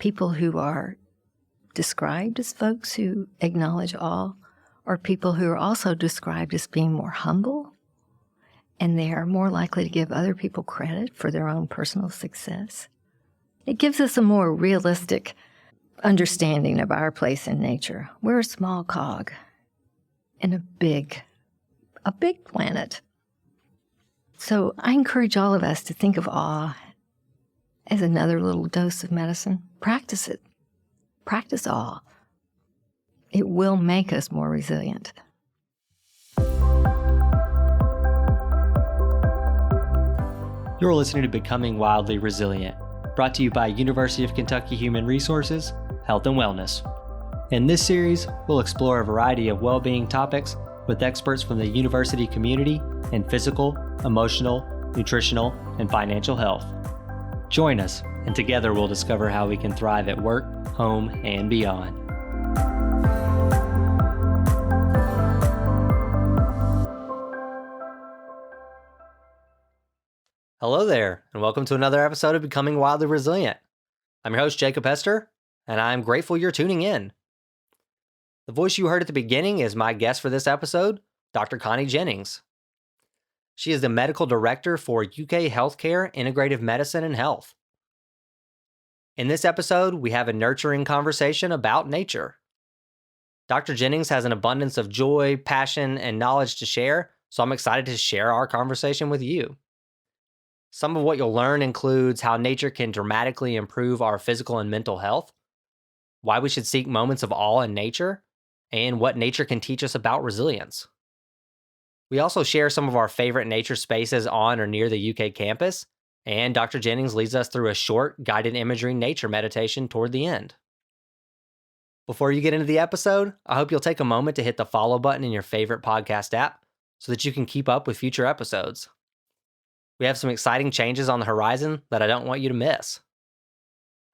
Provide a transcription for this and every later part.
people who are described as folks who acknowledge awe are people who are also described as being more humble, and they are more likely to give other people credit for their own personal success. It gives us a more realistic understanding of our place in nature. We're a small cog in a big planet. So I encourage all of us to think of awe as another little dose of medicine. Practice it. Practice awe. It will make us more resilient. You're listening to Becoming Wildly Resilient, brought to you by University of Kentucky Human Resources, Health and Wellness. In this series, we'll explore a variety of well-being topics with experts from the university community in physical, emotional, nutritional, and financial health. Join us, and together we'll discover how we can thrive at work, home, and beyond. Hello there, and welcome to another episode of Becoming Wildly Resilient. I'm your host, Jakob Hester, and I'm grateful you're tuning in. The voice you heard at the beginning is my guest for this episode, Dr. Connie Jennings. She is the medical director for UK Healthcare, Integrative Medicine and Health. In this episode, we have a nurturing conversation about nature. Dr. Jennings has an abundance of joy, passion, and knowledge to share, so I'm excited to share our conversation with you. Some of what you'll learn includes how nature can dramatically improve our physical and mental health, why we should seek moments of awe in nature, and what nature can teach us about resilience. We also share some of our favorite nature spaces on or near the UK campus, and Dr. Jennings leads us through a short guided imagery nature meditation toward the end. Before you get into the episode, I hope you'll take a moment to hit the follow button in your favorite podcast app so that you can keep up with future episodes. We have some exciting changes on the horizon that I don't want you to miss.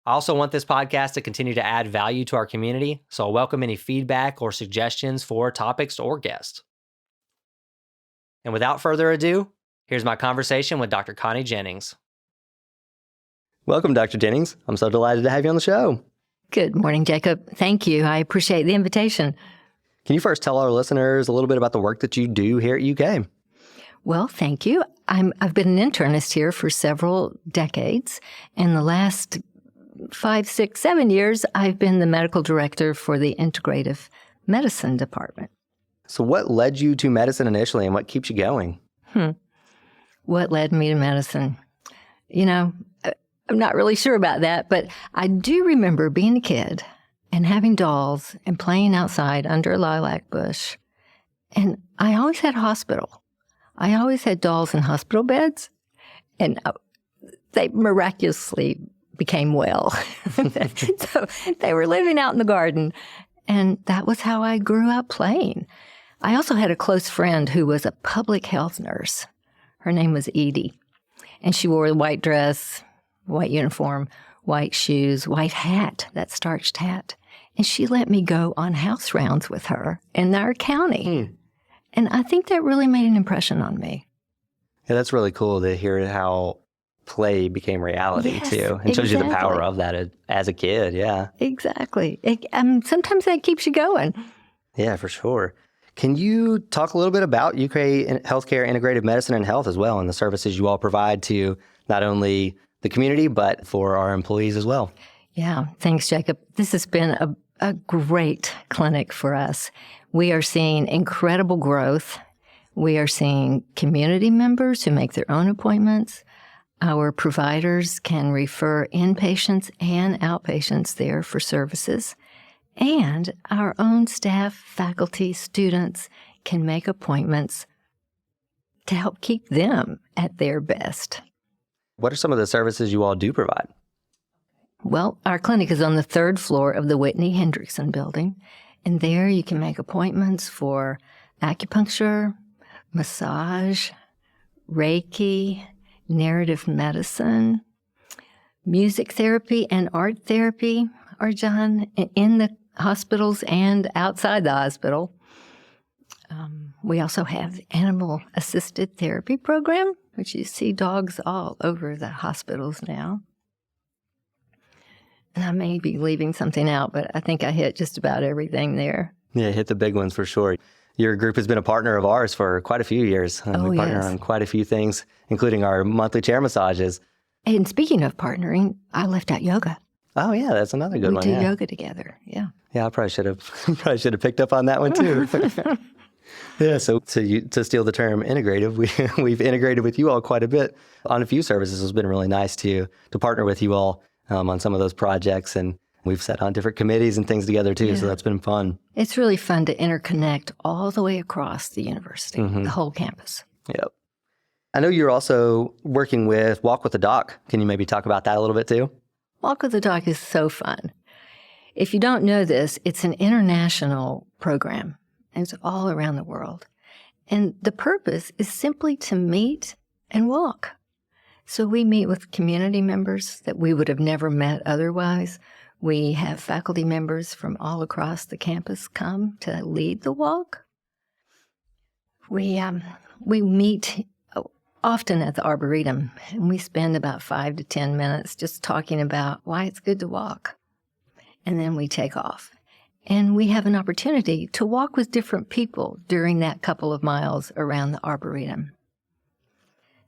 I also want this podcast to continue to add value to our community, so I welcome any feedback or suggestions for topics or guests. And without further ado, here's my conversation with Dr. Connie Jennings. Welcome, Dr. Jennings. I'm so delighted to have you on the show. Good morning, Jacob. Thank you. I appreciate the invitation. Can you first tell our listeners a little bit about the work that you do here at UK? Well, thank you. I've been an internist here for several decades. In the last 5, 6, 7 years, I've been the medical director for the Integrative Medicine department. So what led you to medicine initially, and what keeps you going? What led me to medicine? I'm not really sure about that, but I do remember being a kid and having dolls and playing outside under a lilac bush. And I always had a hospital. I always had dolls in hospital beds, and they miraculously became well. So they were living out in the garden, and that was how I grew up playing. I also had a close friend who was a public health nurse. Her name was Edie, and she wore a white dress, white uniform, white shoes, white hat, that starched hat. And she let me go on house rounds with her in our county. And I think that really made an impression on me. Yeah, that's really cool to hear how play became reality, too. And shows you the power of that as a kid, yeah. Exactly. Sometimes that keeps you going. Yeah, for sure. Can you talk a little bit about UK Healthcare, Integrative Medicine and Health as well, and the services you all provide to not only the community, but for our employees as well? Yeah, thanks, Jacob. This has been a great clinic for us. We are seeing incredible growth. We are seeing community members who make their own appointments. Our providers can refer inpatients and outpatients there for services. And our own staff, faculty, students can make appointments to help keep them at their best. What are some of the services you all do provide? Well, our clinic is on the 3rd floor of the Whitney Hendrickson building. And there you can make appointments for acupuncture, massage, Reiki, narrative medicine, music therapy, and art therapy are done in the hospitals and outside the hospital. We also have the animal-assisted therapy program, which you see dogs all over the hospitals now. I may be leaving something out, but I think I hit just about everything there. Yeah, hit the big ones for sure. Your group has been a partner of ours for quite a few years. We partner on quite a few things, including our monthly chair massages. And speaking of partnering, I left out yoga. Oh, yeah, that's another good one. We do yoga together. Yeah. Yeah, I probably should have picked up on that one too. Yeah, so to steal the term integrative, we've integrated with you all quite a bit on a few services. It's been really nice to partner with you all on some of those projects, and we've sat on different committees and things together too, so that's been fun. It's really fun to interconnect all the way across the university, the whole campus. Yep. I know you're also working with Walk with the Doc. Can you maybe talk about that a little bit too? Walk with the Doc is so fun. If you don't know this, it's an international program. And it's all around the world. And the purpose is simply to meet and walk. So we meet with community members that we would have never met otherwise. We have faculty members from all across the campus come to lead the walk. We meet often at the Arboretum, and we spend about 5 to 10 minutes just talking about why it's good to walk. And then we take off. And we have an opportunity to walk with different people during that couple of miles around the Arboretum.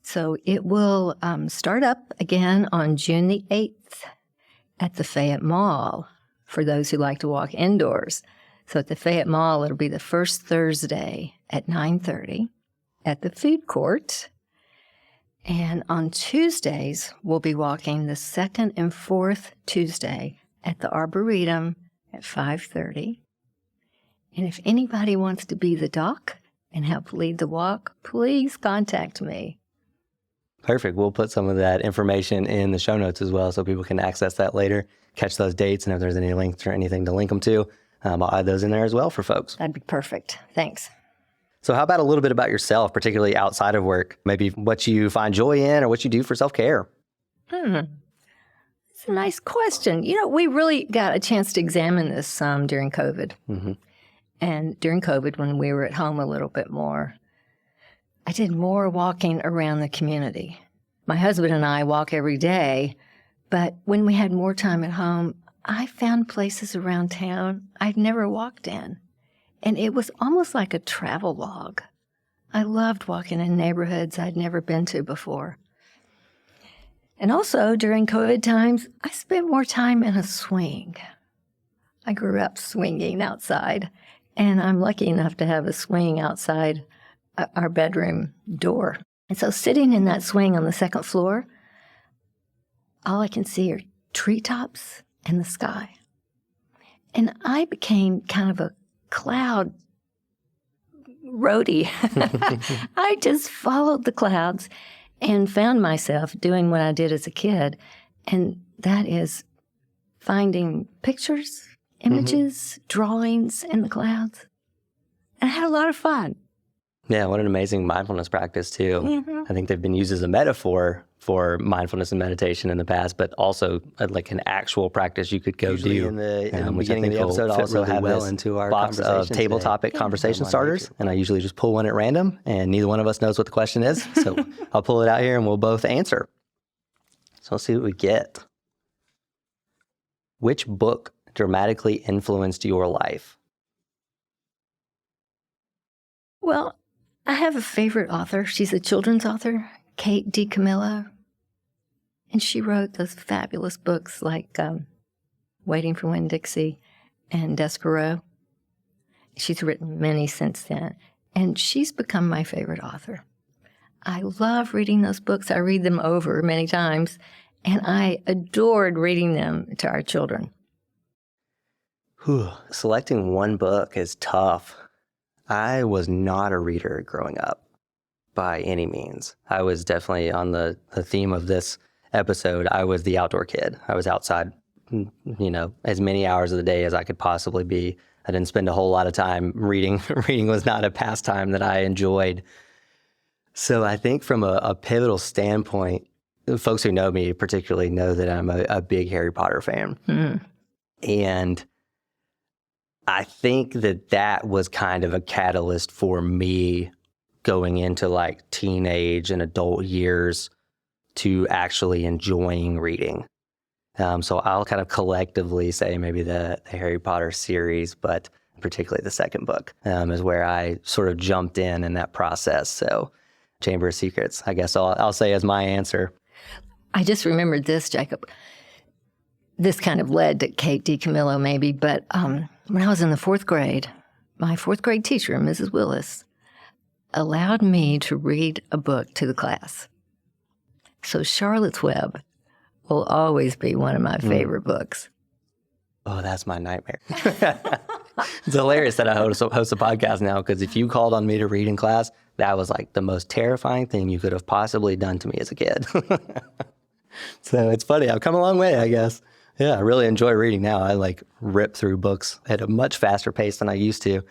So it will start up again on June the 8th at the Fayette Mall for those who like to walk indoors. So at the Fayette Mall, it'll be the first Thursday at 9:30 at the food court. And on Tuesdays, we'll be walking the second and fourth Tuesday at the Arboretum at 5:30. And if anybody wants to be the doc and help lead the walk, please contact me. Perfect. We'll put some of that information in the show notes as well so people can access that later, catch those dates, and if there's any links or anything to link them to, I'll add those in there as well for folks. That'd be perfect. Thanks. So how about a little bit about yourself, particularly outside of work? Maybe what you find joy in or what you do for self-care? It's a nice question. You know, we really got a chance to examine this some during COVID. And during COVID, when we were at home a little bit more, I did more walking around the community. My husband and I walk every day, but when we had more time at home, I found places around town I'd never walked in. And it was almost like a travel log. I loved walking in neighborhoods I'd never been to before. And also, during COVID times, I spent more time in a swing. I grew up swinging outside, and I'm lucky enough to have a swing outside our bedroom door. And so sitting in that swing on the second floor, all I can see are treetops and the sky. And I became kind of a cloud roadie. I just followed the clouds and found myself doing what I did as a kid, and that is finding pictures, images, drawings in the clouds. And I had a lot of fun. Yeah, what an amazing mindfulness practice, too. I think they've been used as a metaphor for mindfulness and meditation in the past, but also like an actual practice you could go Usually do. in the Which beginning I of think the episode, will fit also really have well this into our box box of of table topic conversation on starters. nature. And I usually just pull one at random, and neither one of us knows what the question is. So I'll pull it out here, and we'll both answer. So let's see what we get. Which book dramatically influenced your life? Well, I have a favorite author. She's a children's author, Kate DiCamillo. And she wrote those fabulous books like Waiting for Winn-Dixie and Despereaux. She's written many since then. And she's become my favorite author. I love reading those books. I read them over many times. And I adored reading them to our children. Selecting one book is tough. I was not a reader growing up by any means. I was definitely on the theme of this episode. I was the outdoor kid. I was outside, as many hours of the day as I could possibly be. I didn't spend a whole lot of time reading. Reading was not a pastime that I enjoyed. So I think from a pivotal standpoint, folks who know me particularly know that I'm a big Harry Potter fan. And I think that was kind of a catalyst for me going into like teenage and adult years to actually enjoying reading. So I'll kind of collectively say maybe the Harry Potter series, but particularly the second book is where I sort of jumped in that process. So Chamber of Secrets, I guess I'll say as my answer. I just remembered this, Jacob. This kind of led to Kate DiCamillo maybe, but when I was in the fourth grade, my fourth grade teacher, Mrs. Willis, allowed me to read a book to the class. So Charlotte's Web will always be one of my favorite books. Oh, that's my nightmare. It's hilarious that I host a podcast now, because if you called on me to read in class, that was like the most terrifying thing you could have possibly done to me as a kid. So it's funny. I've come a long way, I guess. Yeah, I really enjoy reading now. I like rip through books at a much faster pace than I used to.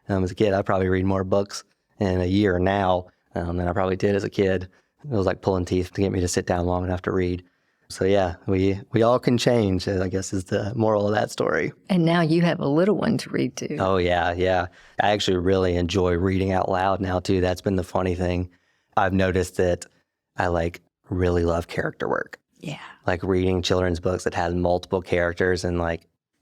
As a kid, I probably read more books in a year now than I probably did as a kid. It was like pulling teeth to get me to sit down long enough to read. So yeah, we all can change, I guess, is the moral of that story. And now you have a little one to read to. Oh, yeah. I actually really enjoy reading out loud now, too. That's been the funny thing. I've noticed that I really love character work. Yeah. Like reading children's books that has multiple characters, and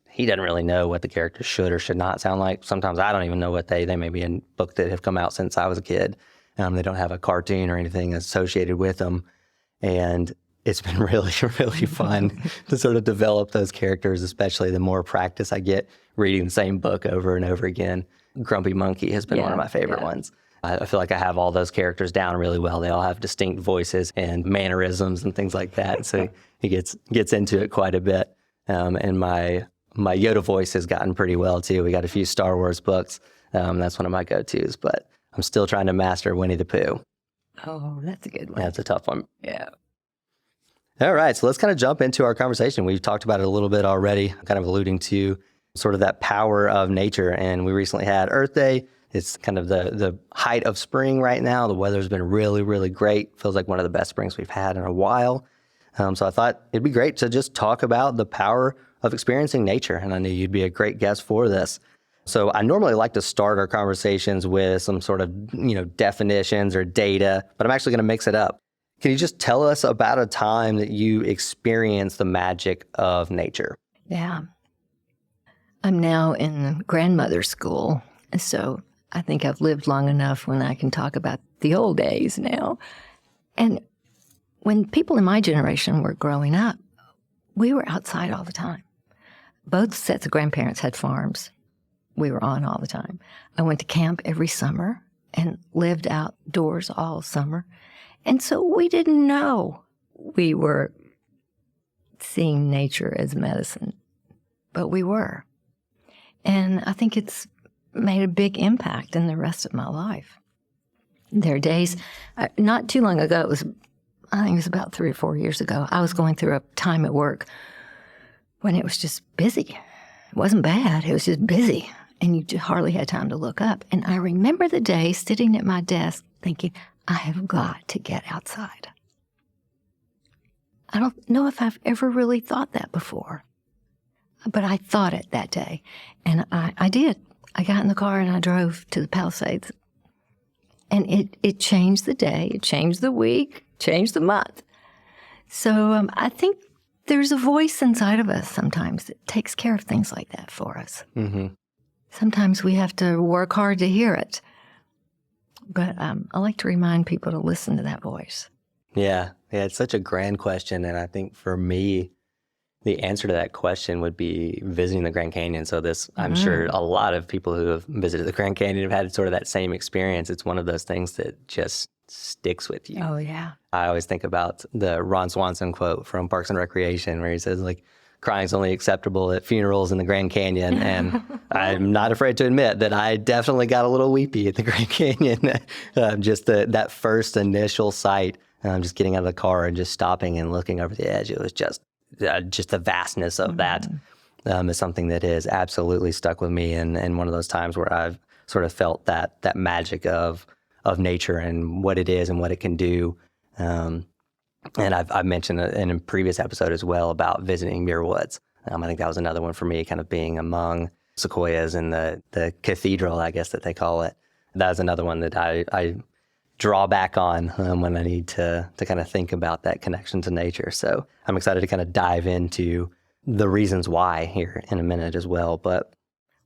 he doesn't really know what the characters should or should not sound like. Sometimes I don't even know what they may be in books that have come out since I was a kid. They don't have a cartoon or anything associated with them. And it's been really, really fun to sort of develop those characters, especially the more practice I get reading the same book over and over again. Grumpy Monkey has been one of my favorite ones. I feel like I have all those characters down really well. They all have distinct voices and mannerisms and things like that. So he gets into it quite a bit. And my Yoda voice has gotten pretty well too. We got a few Star Wars books. That's one of my go-tos, but I'm still trying to master Winnie the Pooh. Oh, that's a good one. That's a tough one. Yeah. All right, so let's kind of jump into our conversation. We've talked about it a little bit already, kind of alluding to sort of that power of nature. And we recently had Earth Day. It's kind of the height of spring right now. The weather's been really, really great. Feels like one of the best springs we've had in a while. So I thought it'd be great to just talk about the power of experiencing nature. And I knew you'd be a great guest for this. So I normally like to start our conversations with some sort of, definitions or data, but I'm actually going to mix it up. Can you just tell us about a time that you experienced the magic of nature? Yeah. I'm now in grandmother school, so I think I've lived long enough when I can talk about the old days now. And when people in my generation were growing up, we were outside all the time. Both sets of grandparents had farms. We were on all the time. I went to camp every summer and lived outdoors all summer. And so we didn't know we were seeing nature as medicine, but we were. And I think it's made a big impact in the rest of my life. There are days, not too long ago, I think it was about 3 or 4 years ago, I was going through a time at work when it was just busy. It wasn't bad, it was just busy. And you hardly had time to look up. And I remember the day sitting at my desk thinking, I have got to get outside. I don't know if I've ever really thought that before, but I thought it that day. And I did. I got in the car and I drove to the Palisades. And it changed the day, it changed the week, changed the month. So I think there's a voice inside of us sometimes that takes care of things like that for us. Mm-hmm. Sometimes we have to work hard to hear it. But I like to remind people to listen to that voice. Yeah, it's such a grand question. And I think for me, the answer to that question would be visiting the Grand Canyon. So I'm sure a lot of people who have visited the Grand Canyon have had sort of that same experience. It's one of those things that just sticks with you. Oh, yeah. I always think about the Ron Swanson quote from Parks and Recreation where he says, crying's only acceptable at funerals in the Grand Canyon. And I'm not afraid to admit that I definitely got a little weepy at the Grand Canyon. Just that first initial sight, just getting out of the car and just stopping and looking over the edge. It was just the vastness of that is something that has absolutely stuck with me. And one of those times where I've sort of felt that magic of nature and what it is and what it can do. And I've mentioned in a previous episode as well about visiting Muir Woods. I think that was another one for me, kind of being among sequoias in the cathedral, I guess that they call it. That was another one that I draw back on when I need to kind of think about that connection to nature. So I'm excited to kind of dive into the reasons why here in a minute as well. But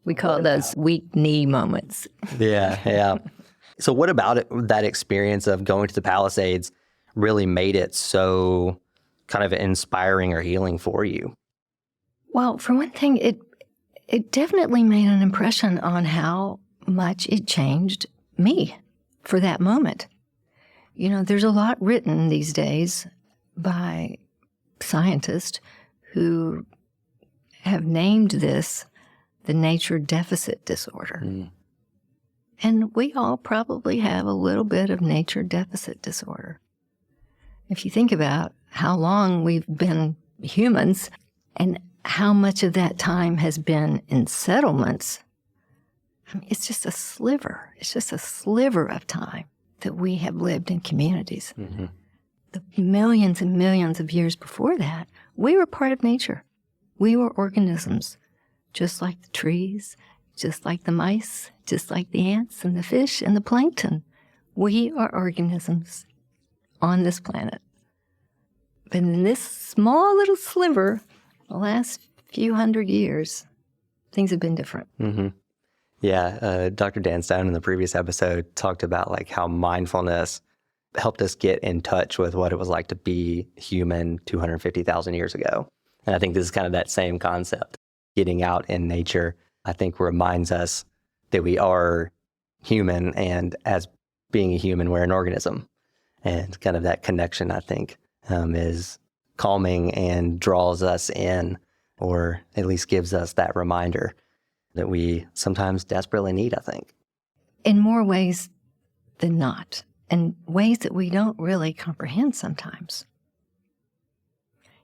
we call those weak knee moments. Yeah. So what about that experience of going to the Palisades really made it so kind of inspiring or healing for you? Well, for one thing, it definitely made an impression on how much it changed me for that moment. There's a lot written these days by scientists who have named this the nature deficit disorder. And we all probably have a little bit of nature deficit disorder. If you think about how long we've been humans and how much of that time has been in settlements, it's just a sliver. It's just a sliver of time that we have lived in communities. Mm-hmm. The millions and millions of years before that, we were part of nature. We were organisms, just like the trees, just like the mice, just like the ants and the fish and the plankton. We are organisms on this planet. But in this small little sliver, the last few hundred years, things have been different. Mm-hmm. Yeah, Dr. Dan Stone in the previous episode talked about like how mindfulness helped us get in touch with what it was like to be human 250,000 years ago. And I think this is kind of that same concept. Getting out in nature, I think, reminds us that we are human, and as being a human, we're an organism. And kind of that connection, I think, is calming and draws us in, or at least gives us that reminder that we sometimes desperately need, I think. In more ways than not, and ways that we don't really comprehend sometimes.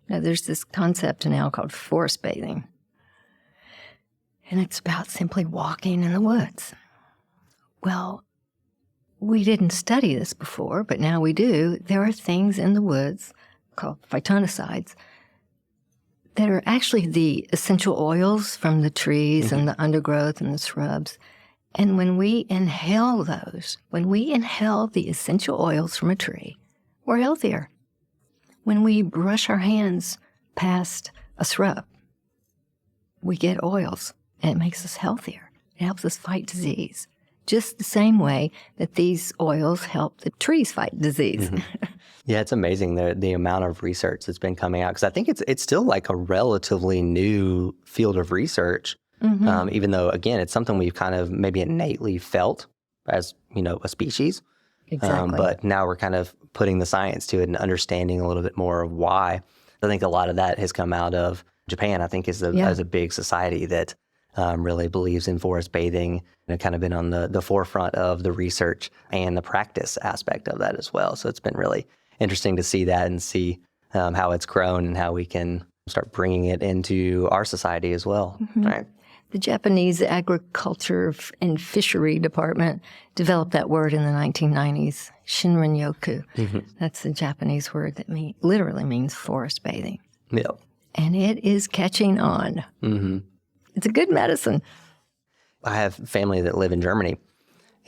There's this concept now called forest bathing, and it's about simply walking in the woods. Well, we didn't study this before, but now we do. There are things in the woods called phytonicides that are actually the essential oils from the trees and the undergrowth and the shrubs. And when we inhale those, when we inhale the essential oils from a tree, we're healthier. When we brush our hands past a shrub, we get oils, and it makes us healthier. It helps us fight disease, just the same way that these oils help the trees fight disease. Yeah, it's amazing the amount of research that's been coming out, because I think it's still like a relatively new field of research, even though, again, it's something we've kind of maybe innately felt as, a species. Exactly. But now we're kind of putting the science to it and understanding a little bit more of why. I think a lot of that has come out of Japan, I think, as a big society that really believes in forest bathing and kind of been on the forefront of the research and the practice aspect of that as well. So it's been really interesting to see that and see how it's grown and how we can start bringing it into our society as well. Right. The Japanese Agriculture and Fishery Department developed that word in the 1990s, Shinrin-yoku. That's the Japanese word that literally means forest bathing. Yep. And it is catching on. It's a good medicine. I have family that live in Germany,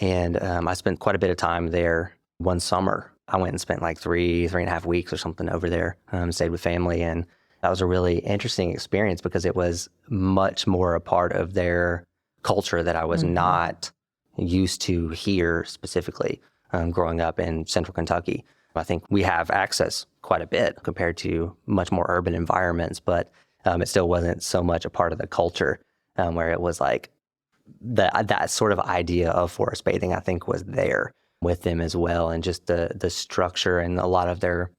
and I spent quite a bit of time there one summer. I went and spent like 3.5 weeks or something over there, stayed with family, and that was a really interesting experience because it was much more a part of their culture that I was not used to here specifically growing up in central Kentucky. I think we have access quite a bit compared to much more urban environments, but it still wasn't so much a part of the culture where it was like that sort of idea of forest bathing, I think, was there with them as well. And just the structure and a lot of their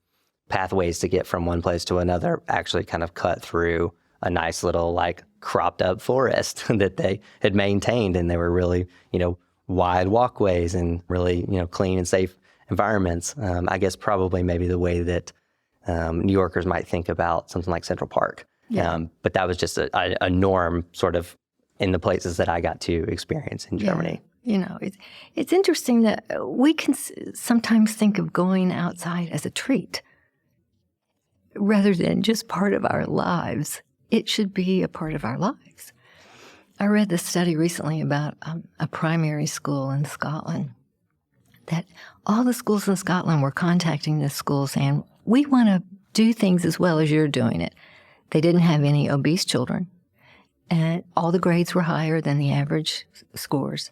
pathways to get from one place to another actually kind of cut through a nice little like cropped up forest that they had maintained. And they were really, wide walkways and really, clean and safe environments. I guess probably maybe the way that New Yorkers might think about something like Central Park. But that was just a norm sort of in the places that I got to experience in Germany. It's interesting that we can sometimes think of going outside as a treat rather than just part of our lives. It should be a part of our lives. I read this study recently about a primary school in Scotland that all the schools in Scotland were contacting this school saying, we want to do things as well as you're doing it. They didn't have any obese children, and all the grades were higher than the average scores.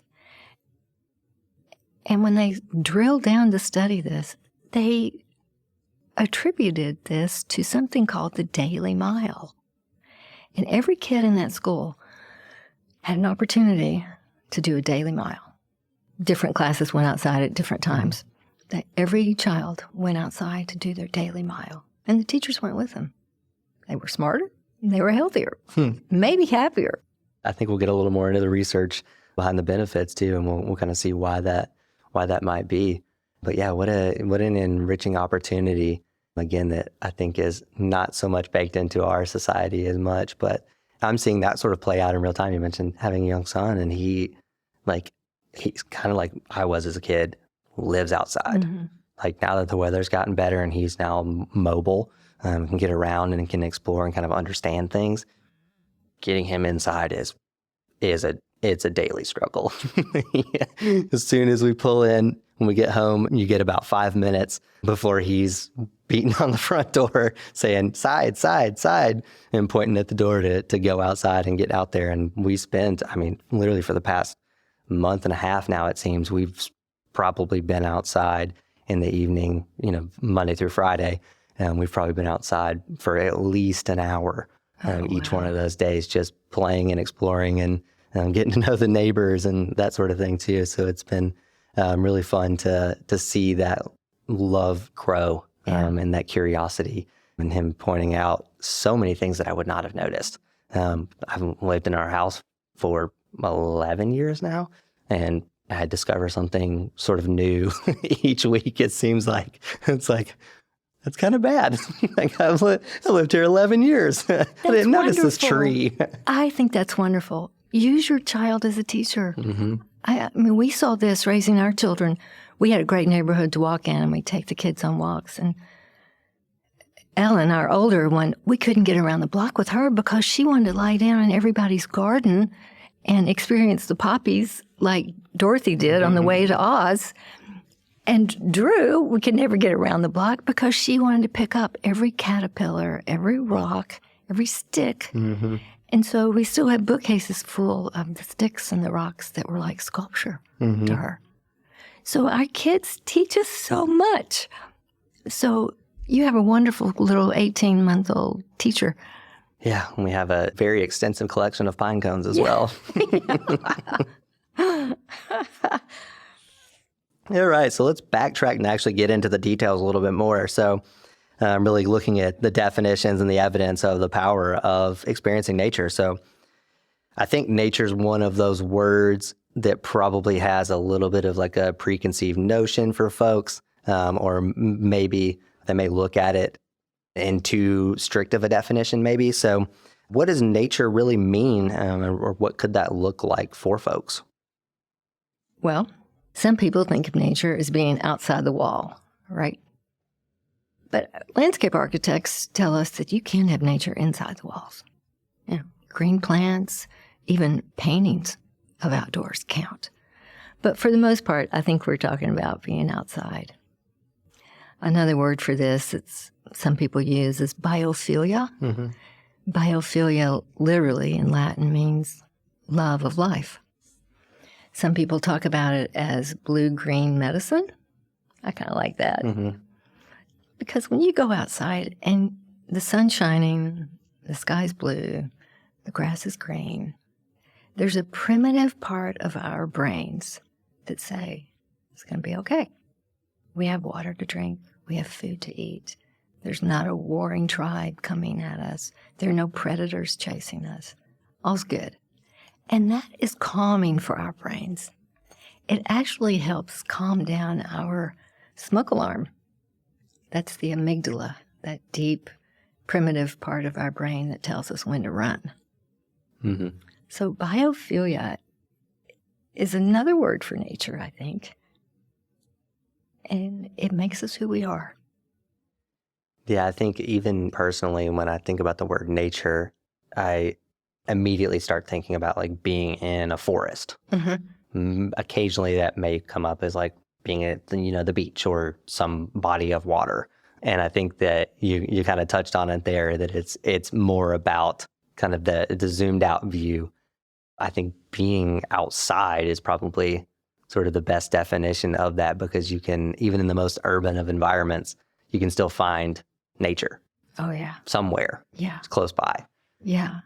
And when they drilled down to study this, they attributed this to something called the Daily Mile. And every kid in that school had an opportunity to do a daily mile. Different classes went outside at different times. That every child went outside to do their daily mile. And the teachers went with them. They were smarter. They were healthier. Maybe happier. I think we'll get a little more into the research behind the benefits too, and we'll kind of see why that might be. But yeah, what an enriching opportunity, again, that I think is not so much baked into our society as much, but I'm seeing that sort of play out in real time. You mentioned having a young son, and he's kind of like I was as a kid, lives outside. Mm-hmm. Like now that the weather's gotten better and he's now mobile, can get around and can explore and kind of understand things, getting him inside it's a daily struggle. Yeah. As soon as we pull in, when we get home, you get about 5 minutes before he's beating on the front door saying, side, side, side, and pointing at the door to go outside and get out there. And we spent, literally for the past month and a half now, it seems, we've probably been outside in the evening, Monday through Friday. And we've probably been outside for at least an hour each one of those days, just playing and exploring and getting to know the neighbors and that sort of thing too. So it's been really fun to see that love grow and that curiosity, and him pointing out so many things that I would not have noticed. I've lived in our house for 11 years now, and I discover something sort of new each week. It seems like it's like, that's kind of bad. Like I lived here 11 years. I didn't notice this tree. I think that's wonderful. Use your child as a teacher. Mm-hmm. I mean, we saw this raising our children. We had a great neighborhood to walk in, and we take the kids on walks. And Ellen, our older one, we couldn't get around the block with her because she wanted to lie down in everybody's garden and experience the poppies like Dorothy did on the way to Oz. And Drew, we could never get around the block because she wanted to pick up every caterpillar, every rock, every stick. Mm-hmm. And so we still have bookcases full of the sticks and the rocks that were like sculpture to her. So our kids teach us so much. So you have a wonderful little 18-month-old teacher. Yeah, and we have a very extensive collection of pine cones as well. All right, so let's backtrack and actually get into the details a little bit more. So I'm really looking at the definitions and the evidence of the power of experiencing nature. So I think nature is one of those words that probably has a little bit of like a preconceived notion for folks, or maybe they may look at it in too strict of a definition maybe. So what does nature really mean, or what could that look like for folks? Well, some people think of nature as being outside the wall, right? But landscape architects tell us that you can have nature inside the walls. Green plants, even paintings of outdoors count. But for the most part, I think we're talking about being outside. Another word for this that some people use is biophilia. Mm-hmm. Biophilia literally in Latin means love of life. Some people talk about it as blue-green medicine. I kind of like that. Mm-hmm. Because when you go outside and the sun's shining, the sky's blue, the grass is green, there's a primitive part of our brains that say, it's going to be okay. We have water to drink. We have food to eat. There's not a warring tribe coming at us. There are no predators chasing us. All's good. And that is calming for our brains. It actually helps calm down our smoke alarm. That's the amygdala, that deep, primitive part of our brain that tells us when to run. Mm-hmm. So biophilia is another word for nature, I think. And it makes us who we are. Yeah, I think even personally, when I think about the word nature, I immediately start thinking about like being in a forest. Mm-hmm. Occasionally that may come up as like being at the beach or some body of water. And I think that you kind of touched on it there, that it's more about kind of the zoomed out view. I think being outside is probably sort of the best definition of that, because you can, even in the most urban of environments, you can still find nature. Oh, yeah. Somewhere. Yeah. It's close by. Yeah.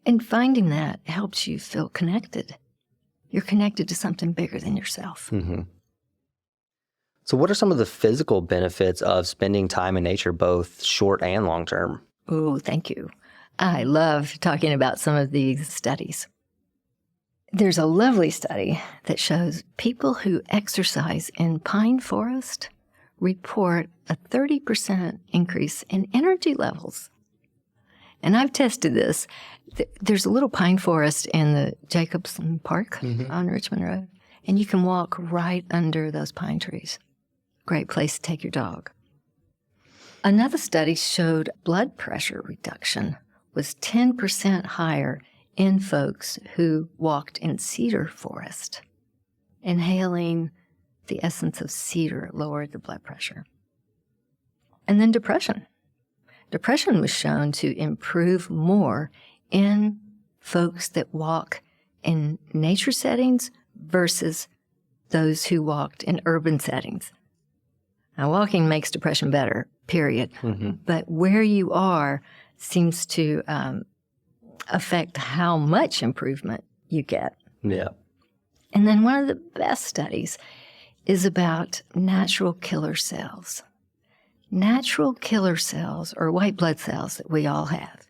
And finding that helps you feel connected. You're connected to something bigger than yourself. Mm-hmm. So what are some of the physical benefits of spending time in nature, both short and long term? Oh, thank you. I love talking about some of these studies. There's a lovely study that shows people who exercise in pine forest report a 30% increase in energy levels. And I've tested this. There's a little pine forest in the Jacobson Park on Richmond Road, and you can walk right under those pine trees. Great place to take your dog. Another study showed blood pressure reduction was 10% higher in folks who walked in cedar forest. Inhaling the essence of cedar lowered the blood pressure. And then depression. Depression was shown to improve more in folks that walk in nature settings versus those who walked in urban settings. Now, walking makes depression better, period. Mm-hmm. But where you are seems to affect how much improvement you get. Yeah. And then one of the best studies is about natural killer cells. Natural killer cells are white blood cells that we all have.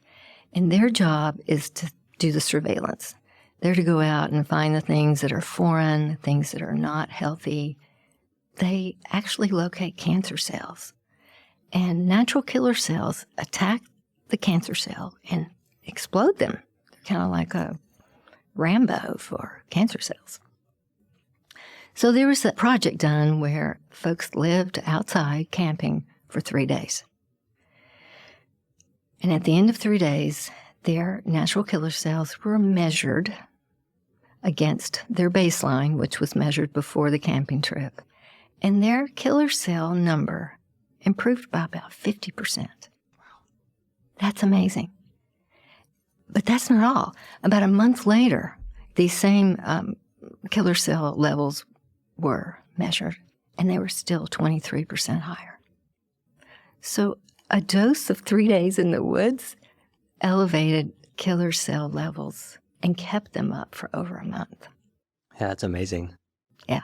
And their job is to do the surveillance. They're to go out and find the things that are foreign, things that are not healthy. They actually locate cancer cells. And natural killer cells attack the cancer cell and explode them. They're kind of like a Rambo for cancer cells. So there was a project done where folks lived outside camping for 3 days. And at the end of 3 days, their natural killer cells were measured against their baseline, which was measured before the camping trip. And their killer cell number improved by about 50%. Wow. That's amazing. But that's not all. About a month later, these same killer cell levels were measured, and they were still 23% higher. So a dose of 3 days in the woods elevated killer cell levels and kept them up for over a month. Yeah, that's amazing. Yeah.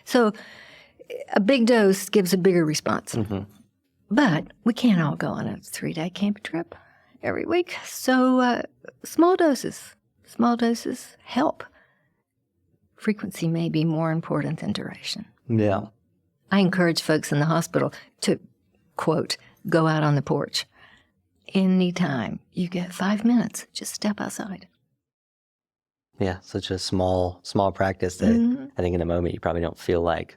So a big dose gives a bigger response. Mm-hmm. But we can't all go on a 3-day camping trip every week. So small doses help. Frequency may be more important than duration. Yeah. I encourage folks in the hospital to, quote, go out on the porch. Anytime you get 5 minutes, just step outside. Yeah, such a small practice that I think in the moment you probably don't feel like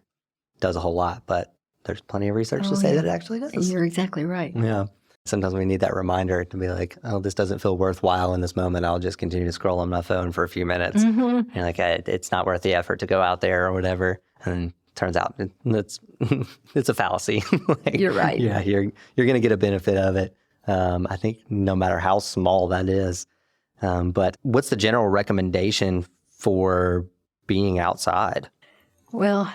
does a whole lot, but there's plenty of research to say that it actually does. You're exactly right. Yeah. Sometimes we need that reminder to be like, oh, this doesn't feel worthwhile in this moment. I'll just continue to scroll on my phone for a few minutes. Mm-hmm. And like, it's not worth the effort to go out there or whatever. And turns out it's a fallacy. Like, you're right. Yeah, you're going to get a benefit of it. I think no matter how small that is. But what's the general recommendation for being outside? Well,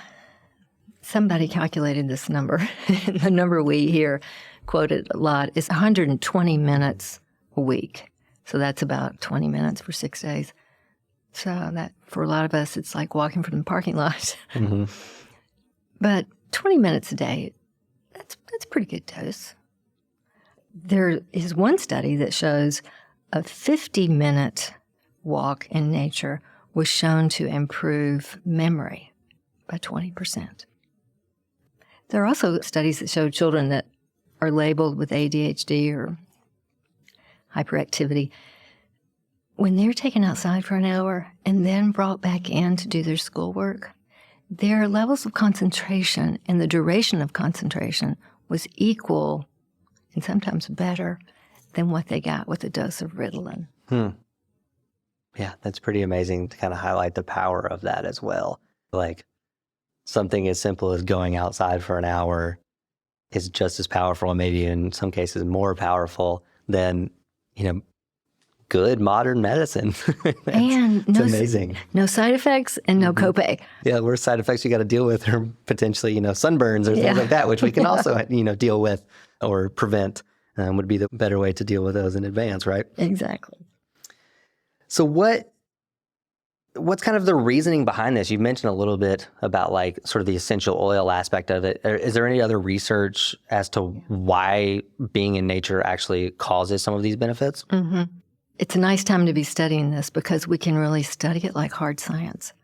somebody calculated this number. The number we hear quoted a lot is 120 minutes a week. So that's about 20 minutes for 6 days. So that, for a lot of us, it's like walking from the parking lot. Mm-hmm. But 20 minutes a day, that's a pretty good dose. There is one study that shows a 50-minute walk in nature was shown to improve memory by 20%. There are also studies that show children that are labeled with ADHD or hyperactivity, when they're taken outside for an hour and then brought back in to do their schoolwork, their levels of concentration and the duration of concentration was equal and sometimes better than what they got with a dose of Ritalin. Yeah, that's pretty amazing to kind of highlight the power of that as well. Like, something as simple as going outside for an hour is just as powerful, and maybe in some cases more powerful than, good modern medicine. And it's amazing. No side effects and no copay. Yeah, worst side effects you got to deal with are potentially, sunburns or things like that, which we can also, deal with or prevent. Would be the better way to deal with those in advance, right? Exactly. So what's kind of the reasoning behind this? You mentioned a little bit about like sort of the essential oil aspect of it. Is there any other research as to why being in nature actually causes some of these benefits? Mm-hmm. It's a nice time to be studying this because we can really study it like hard science.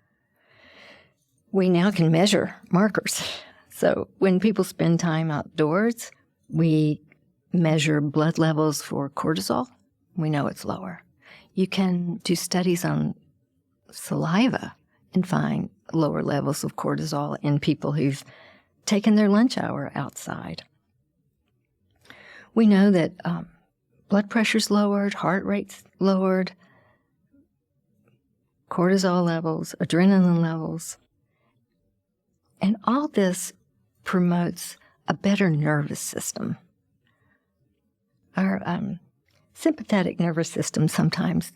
We now can measure markers. So when people spend time outdoors, we measure blood levels for cortisol. We know it's lower. You can do studies on saliva and find lower levels of cortisol in people who've taken their lunch hour outside. We know that blood pressure's lowered, heart rate's lowered, cortisol levels, adrenaline levels. And all this promotes a better nervous system. Our sympathetic nervous system sometimes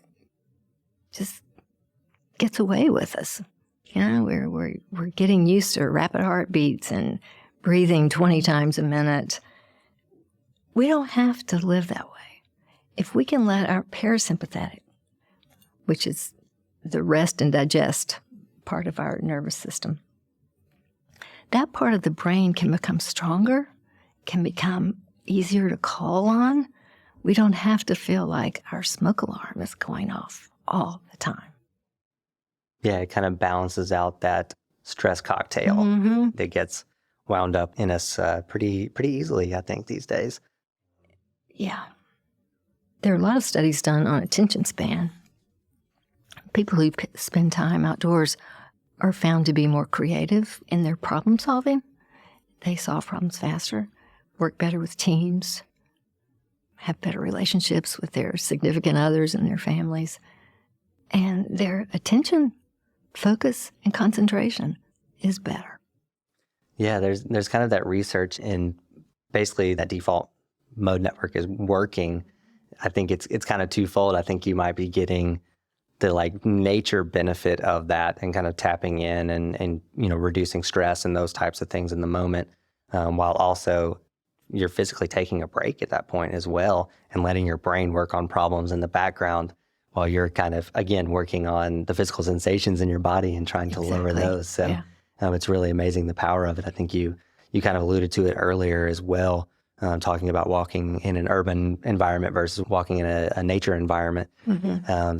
just gets away with us. We're getting used to rapid heartbeats and breathing 20 times a minute. We don't have to live that way. If we can let our parasympathetic, which is the rest and digest part of our nervous system, that part of the brain can become stronger, can become easier to call on. We don't have to feel like our smoke alarm is going off all the time. Yeah, it kind of balances out that stress cocktail that gets wound up in us pretty easily, I think, these days. Yeah. There are a lot of studies done on attention span. People who spend time outdoors are found to be more creative in their problem solving. They solve problems faster, work better with teams, have better relationships with their significant others and their families. And their attention, focus, and concentration is better. Yeah, there's kind of that research in basically that default mode network is working. I think it's kind of twofold. I think you might be getting the like nature benefit of that and kind of tapping in and reducing stress and those types of things in the moment, while also you're physically taking a break at that point as well and letting your brain work on problems in the background while you're kind of, again, working on the physical sensations in your body and trying to lower those. So it's really amazing the power of it. I think you kind of alluded to it earlier as well, talking about walking in an urban environment versus walking in a nature environment.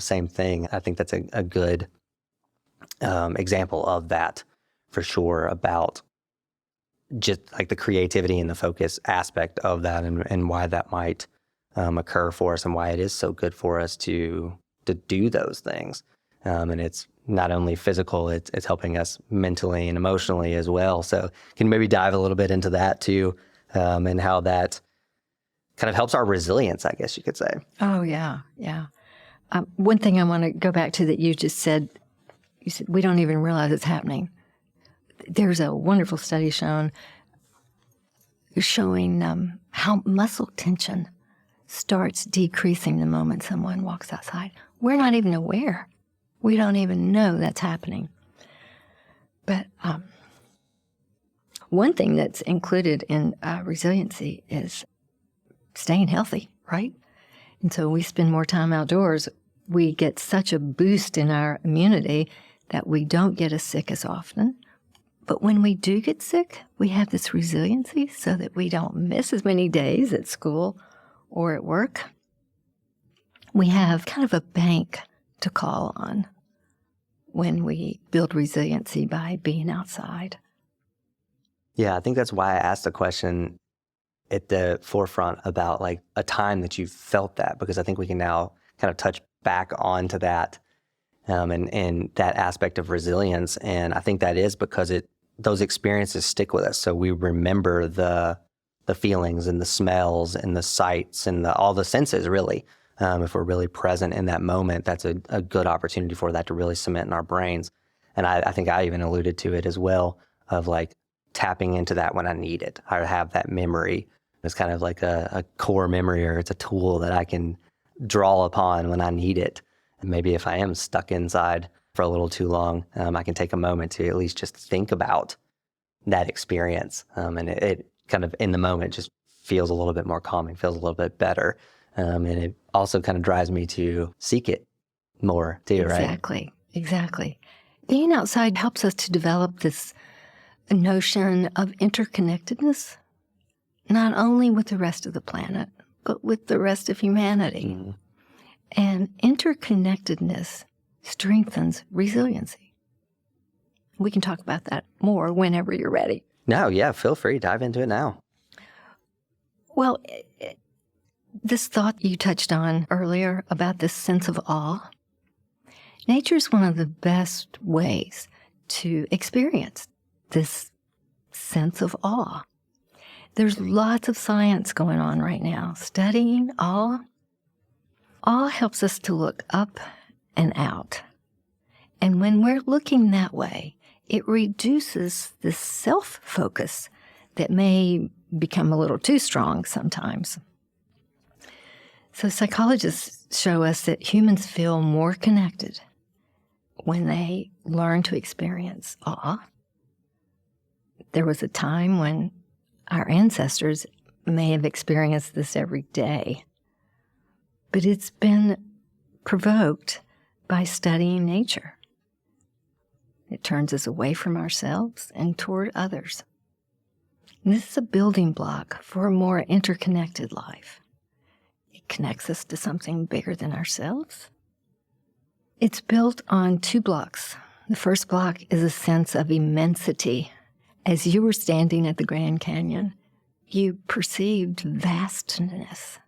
Same thing. I think that's a good example of that for sure, about just like the creativity and the focus aspect of that and why that might occur for us and why it is so good for us to do those things. And it's not only physical, it's helping us mentally and emotionally as well. So can you maybe dive a little bit into that too, and how that kind of helps our resilience, I guess you could say. Oh, yeah. One thing I want to go back to that you just said, we don't even realize it's happening. There's a wonderful study showing how muscle tension starts decreasing the moment someone walks outside. We're not even aware. We don't even know that's happening. But one thing that's included in resiliency is staying healthy, right? And so we spend more time outdoors. We get such a boost in our immunity that we don't get as sick as often. But when we do get sick, we have this resiliency so that we don't miss as many days at school or at work. We have kind of a bank to call on when we build resiliency by being outside. Yeah, I think that's why I asked the question at the forefront about like a time that you felt that, because I think we can now kind of touch back onto that and that aspect of resilience. And I think that is because those experiences stick with us. So we remember the feelings and the smells and the sights and all the senses, really. If we're really present in that moment, that's a good opportunity for that to really cement in our brains. And I think I even alluded to it as well of like tapping into that when I need it. I have that memory. It's kind of like a core memory, or it's a tool that I can draw upon when I need it. And maybe if I am stuck inside for a little too long, I can take a moment to at least just think about that experience. And it kind of in the moment just feels a little bit more calming, feels a little bit better. And it also kind of drives me to seek it more too, right? Exactly. Being outside helps us to develop this notion of interconnectedness, not only with the rest of the planet, but with the rest of humanity. Mm. And interconnectedness strengthens resiliency. We can talk about that more whenever you're ready. No, yeah, feel free. Dive into it now. Well, this thought you touched on earlier about this sense of awe, nature is one of the best ways to experience this sense of awe. There's lots of science going on right now studying awe. Awe helps us to look up and out. And when we're looking that way, it reduces this self-focus that may become a little too strong sometimes. So psychologists show us that humans feel more connected when they learn to experience awe. There was a time when our ancestors may have experienced this every day, but it's been provoked by studying nature. It turns us away from ourselves and toward others. And this is a building block for a more interconnected life. It connects us to something bigger than ourselves. It's built on 2 blocks. The first block is a sense of immensity. As you were standing at the Grand Canyon, you perceived vastness,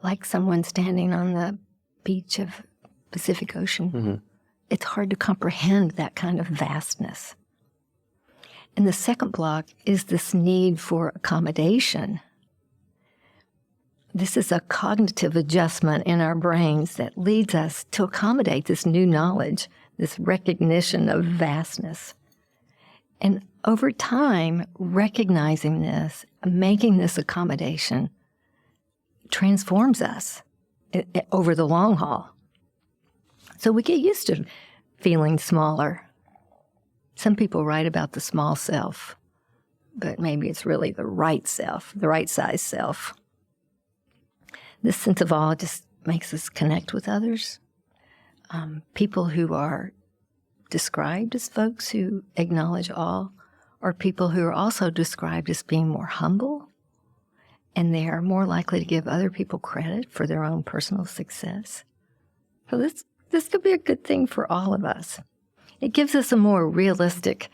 like someone standing on the beach of Pacific Ocean. Mm-hmm. It's hard to comprehend that kind of vastness. And the second block is this need for accommodation. This is a cognitive adjustment in our brains that leads us to accommodate this new knowledge, this recognition of vastness. And over time, recognizing this, making this accommodation, transforms us over the long haul. So we get used to feeling smaller. Some people write about the small self, but maybe it's really the right self, the right size self. This sense of awe just makes us connect with others. People who are described as folks who acknowledge awe are people who are also described as being more humble, and they are more likely to give other people credit for their own personal success. So this could be a good thing for all of us. It gives us a more realistic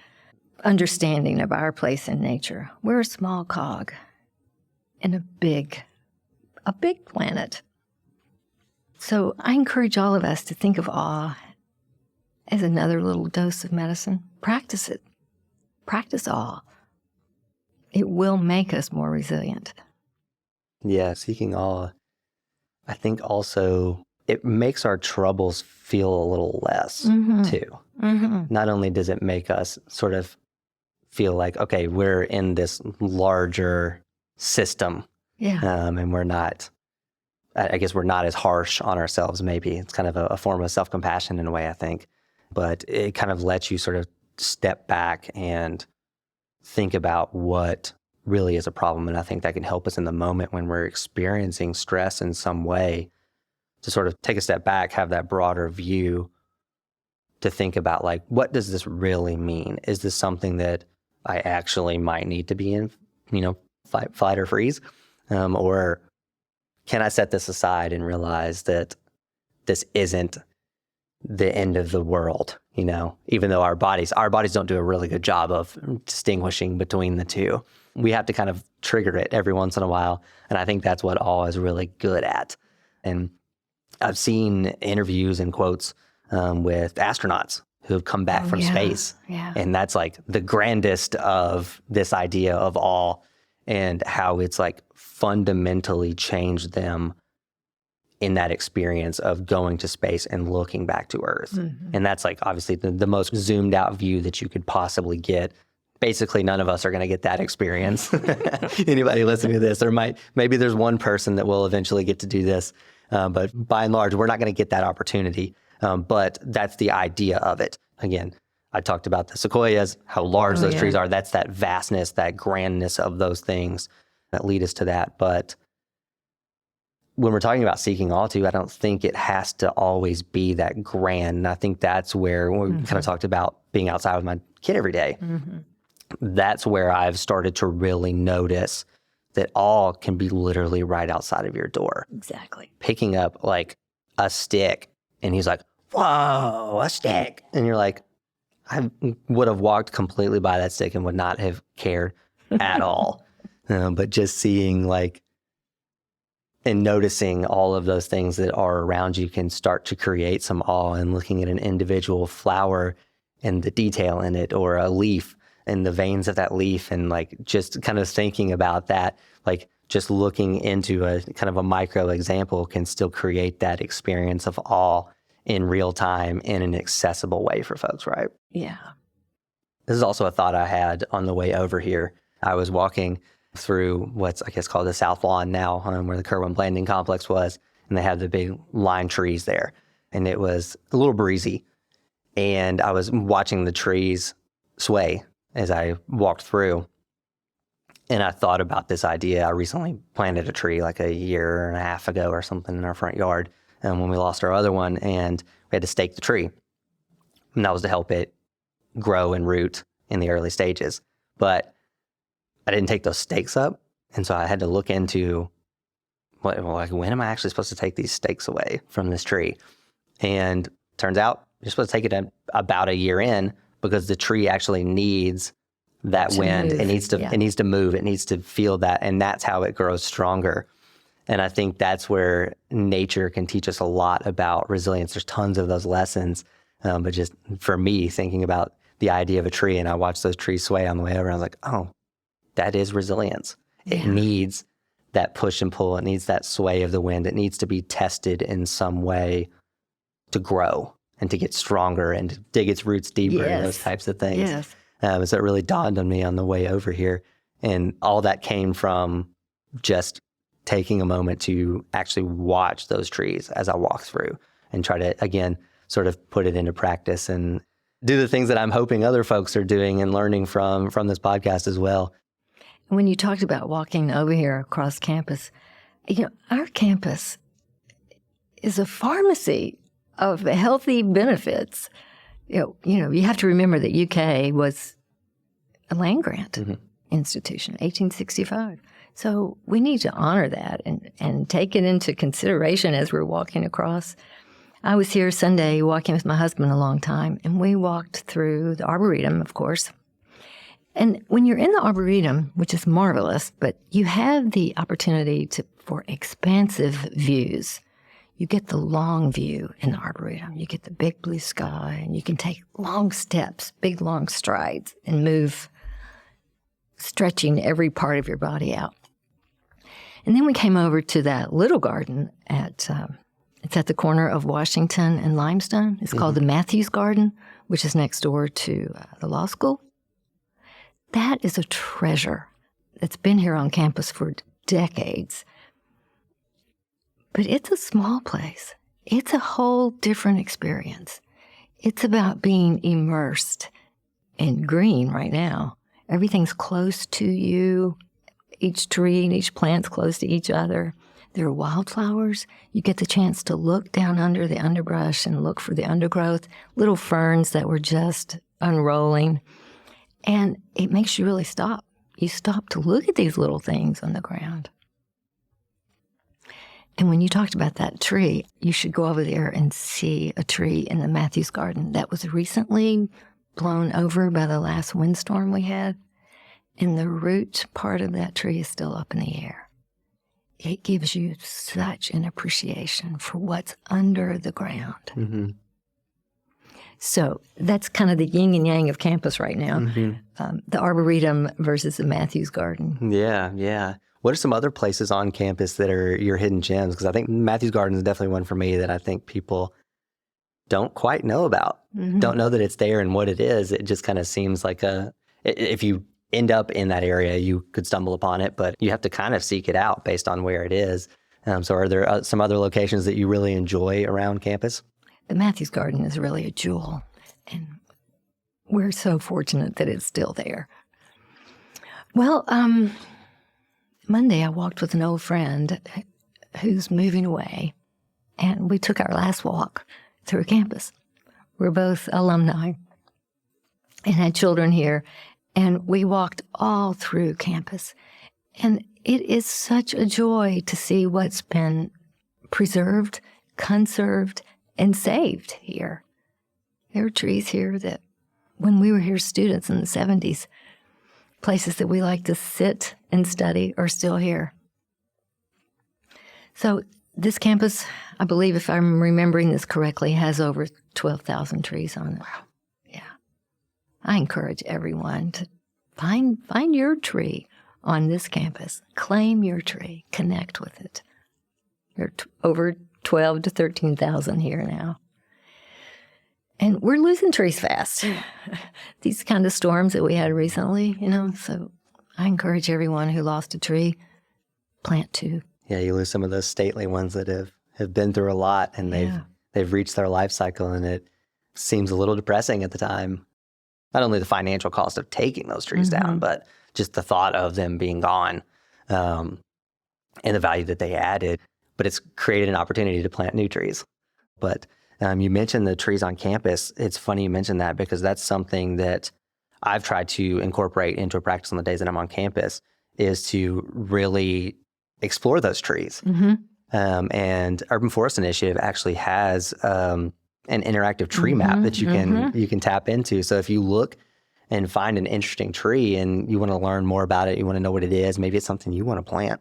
understanding of our place in nature. We're a small cog in a big planet. So I encourage all of us to think of awe as another little dose of medicine. Practice it. Practice awe. It will make us more resilient. Yeah, seeking awe. I think also it makes our troubles feel a little less too. Mm-hmm. Not only does it make us sort of feel like, okay, we're in this larger system. Yeah. And we're not, I guess we're not as harsh on ourselves, maybe. It's kind of a form of self-compassion in a way, I think. But it kind of lets you sort of step back and think about what really is a problem. And I think that can help us in the moment when we're experiencing stress in some way to sort of take a step back, have that broader view to think about, like, what does this really mean? Is this something that I actually might need to be in, fight or freeze? Or can I set this aside and realize that this isn't the end of the world, even though our bodies don't do a really good job of distinguishing between the two. We have to kind of trigger it every once in a while. And I think that's what awe is really good at. And I've seen interviews and quotes with astronauts who have come back from space. Yeah. And that's like the grandest of this idea of awe and how it's like fundamentally changed them in that experience of going to space and looking back to Earth. Mm-hmm. And that's like obviously the most zoomed out view that you could possibly get basically none of us are going to get that experience. Anybody listening to this, maybe there's one person that will eventually get to do this. But by and large, we're not going to get that opportunity. But that's the idea of it. Again, I talked about the sequoias, how large those trees are. That's that vastness, that grandness of those things that lead us to that. But when we're talking about seeking all to, I don't think it has to always be that grand. And I think that's where we kind of talked about being outside with my kid every day. That's where I've started to really notice that all can be literally right outside of your door. Exactly. Picking up like a stick, and he's like, whoa, a stick. And you're like, I would have walked completely by that stick and would not have cared at all. But just seeing like, and noticing all of those things that are around you can start to create some awe, and looking at an individual flower and the detail in it, or a leaf and the veins of that leaf, and like just kind of thinking about that, like just looking into a kind of a micro example can still create that experience of awe in real time in an accessible way for folks, right? Yeah. This is also a thought I had on the way over here. I was walking through what's, I guess, called the South Lawn now, where the Kerwin Landing Complex was, and they have the big lime trees there. And it was a little breezy, and I was watching the trees sway as I walked through. And I thought about this idea. I recently planted a tree like a year and a half ago or something in our front yard, when we lost our other one, and we had to stake the tree. And that was to help it grow and root in the early stages. But I didn't take those stakes up. And so I had to look into when am I actually supposed to take these stakes away from this tree? And turns out you're supposed to take it about a year in, because the tree actually needs that wind. It needs to move. It needs to feel that. And that's how it grows stronger. And I think that's where nature can teach us a lot about resilience. There's tons of those lessons. But just for me, thinking about the idea of a tree, and I watched those trees sway on the way over, I was like, oh, that is resilience. It needs that push and pull. It needs that sway of the wind. It needs to be tested in some way to grow and to get stronger and to dig its roots deeper and those types of things. So it really dawned on me on the way over here. And all that came from just taking a moment to actually watch those trees as I walk through and try to, again, sort of put it into practice and do the things that I'm hoping other folks are doing and learning from this podcast as well. When you talked about walking over here across campus, our campus is a pharmacy of healthy benefits. You have to remember that UK was a land grant institution, 1865. So we need to honor that and take it into consideration as we're walking across. I was here Sunday walking with my husband a long time, and we walked through the Arboretum, of course. And when you're in the Arboretum, which is marvelous, but you have the opportunity for expansive views. You get the long view in the Arboretum. You get the big blue sky, and you can take long steps, big long strides, and move, stretching every part of your body out. And then we came over to that little garden it's at the corner of Washington and Limestone. It's called the Matthews Garden, which is next door to the law school. That is a treasure that's been here on campus for decades. But it's a small place. It's a whole different experience. It's about being immersed in green right now. Everything's close to you. Each tree and each plant's close to each other. There are wildflowers. You get the chance to look down under the underbrush and look for the undergrowth, little ferns that were just unrolling. And it makes you really stop. You stop to look at these little things on the ground. And when you talked about that tree, you should go over there and see a tree in the Matthews Garden that was recently blown over by the last windstorm we had. And the root part of that tree is still up in the air. It gives you such an appreciation for what's under the ground. So that's kind of the yin and yang of campus right now, the Arboretum versus the Matthews Garden. Yeah. What are some other places on campus that are your hidden gems? Because I think Matthews Garden is definitely one for me that I think people don't quite know about, don't know that it's there and what it is. It just kind of seems like if you end up in that area, you could stumble upon it, but you have to kind of seek it out based on where it is. So are there some other locations that you really enjoy around campus? The Matthews Garden is really a jewel, and we're so fortunate that it's still there. Well, Monday I walked with an old friend who's moving away, and we took our last walk through campus. We're both alumni and had children here, and we walked all through campus. And it is such a joy to see what's been preserved, conserved, and saved here. There are trees here that, when we were here students in the 70s, places that we like to sit and study are still here. So this campus, I believe, if I'm remembering this correctly, has over 12,000 trees on it. Wow. Yeah. I encourage everyone to find your tree on this campus. Claim your tree. Connect with it. There are over 12 to 13,000 here now. And we're losing trees fast. These kind of storms that we had recently, so I encourage everyone who lost a tree, plant two. Yeah, you lose some of those stately ones that have been through a lot, and they've reached their life cycle, and it seems a little depressing at the time. Not only the financial cost of taking those trees down, but just the thought of them being gone, and the value that they added. But it's created an opportunity to plant new trees. But you mentioned the trees on campus. It's funny you mentioned that, because that's something that I've tried to incorporate into a practice on the days that I'm on campus, is to really explore those trees. And Urban Forest Initiative actually has an interactive tree map that you can tap into. So if you look and find an interesting tree and you want to learn more about it, you want to know what it is, maybe it's something you want to plant,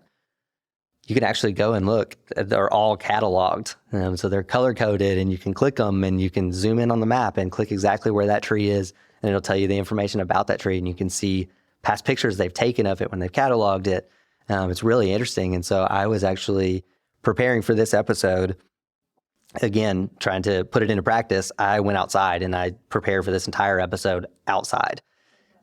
you can actually go and look. They're all cataloged. So they're color-coded, and you can click them, and you can zoom in on the map and click exactly where that tree is, and it'll tell you the information about that tree, and you can see past pictures they've taken of it when they've cataloged it. It's really interesting. And so I was actually preparing for this episode, again, trying to put it into practice. I went outside and I prepared for this entire episode outside.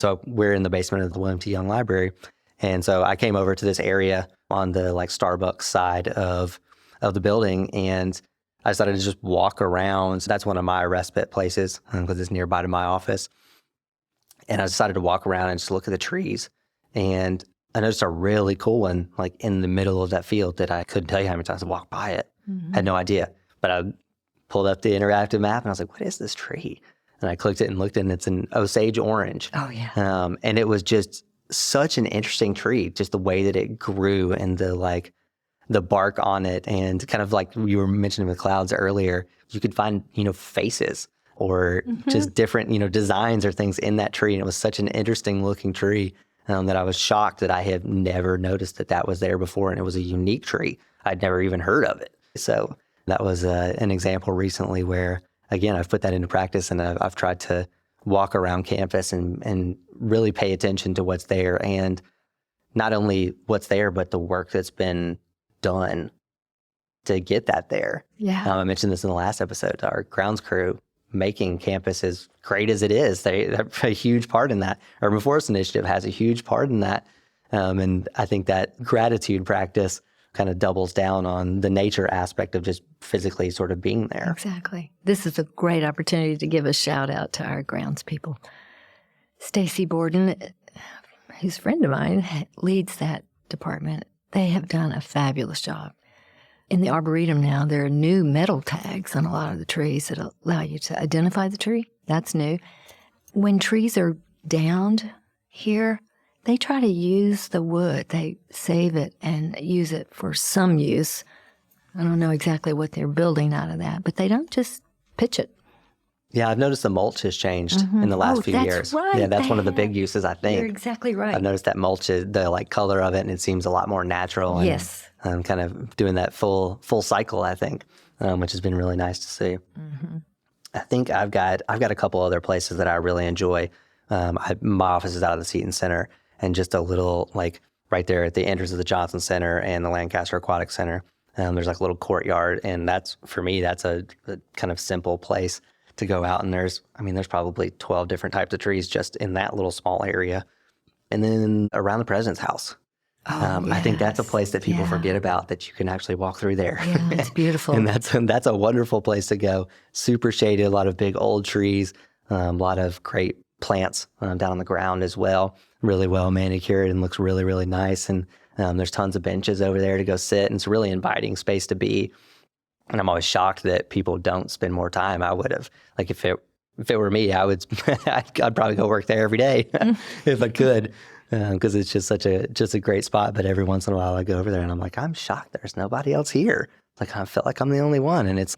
So we're in the basement of the William T. Young Library. And so I came over to this area on the Starbucks side of the building, and I decided to just walk around. So that's one of my respite places, because it's nearby to my office. And I decided to walk around and just look at the trees. And I noticed a really cool one, in the middle of that field, that I couldn't tell you how many times I walked by it. Had no idea. But I pulled up the interactive map, and I was like, what is this tree? And I clicked it and looked, and it's an Osage orange. Oh, yeah. And it was just such an interesting tree, just the way that it grew, and the bark on it, and kind of like you were mentioning with clouds earlier, you could find, faces or just different, designs or things in that tree. And it was such an interesting looking tree that I was shocked that I had never noticed that was there before. And it was a unique tree. I'd never even heard of it. So that was an example recently where, again, I've put that into practice, and I've tried to walk around campus and really pay attention to what's there, and not only what's there, but the work that's been done to get that there. Yeah. I mentioned this in the last episode. Our grounds crew making campus as great as it is, they're a huge part in that. Urban Forest Initiative has a huge part in that. And I think that gratitude practice kind of doubles down on the nature aspect of just physically sort of being there. Exactly. This is a great opportunity to give a shout out to our grounds people. Stacy Borden, who's a friend of mine, leads that department. They have done a fabulous job. In the Arboretum now, there are new metal tags on a lot of the trees that allow you to identify the tree. That's new. When trees are downed here, they try to use the wood. They save it and use it for some use. I don't know exactly what they're building out of that, but they don't just pitch it. Yeah, I've noticed the mulch has changed in the last few years. Right. Yeah, that's one of the big uses, I think. You're exactly right. I've noticed that mulch, the color of it, and it seems a lot more natural. And, yes. Kind of doing that full cycle, I think, which has been really nice to see. I think I've got a couple other places that I really enjoy. My office is out of the Seton Center, and just a little right there at the entrance of the Johnson Center and the Lancaster Aquatic Center. There's a little courtyard, and that's, for me, that's a kind of simple place to go out, and there's probably 12 different types of trees just in that little small area. And then around the president's house. I think that's a place that people forget about, that you can actually walk through there. Yeah, it's beautiful. And that's a wonderful place to go. Super shaded, a lot of big old trees, a lot of great plants down on the ground as well. Really well manicured and looks really, really nice. And there's tons of benches over there to go sit, and it's a really inviting space to be. And I'm always shocked that people don't spend more time. I would have, like, if it were me, I'd probably go work there every day if I could. Because it's just just a great spot. But every once in a while I go over there and I'm like, I'm shocked there's nobody else here. Like, I felt like I'm the only one. And it's,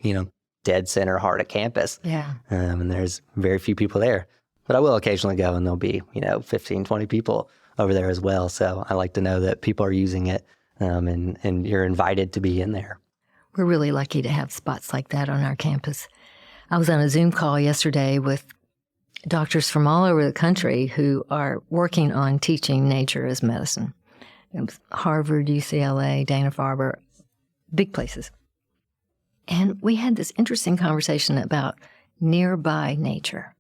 dead center heart of campus. Yeah. And there's very few people there. But I will occasionally go, and there'll be, 15, 20 people over there as well. So I like to know that people are using it, and you're invited to be in there. We're really lucky to have spots like that on our campus. I was on a Zoom call yesterday with doctors from all over the country who are working on teaching nature as medicine. It was Harvard, UCLA, Dana-Farber, big places. And we had this interesting conversation about nearby nature.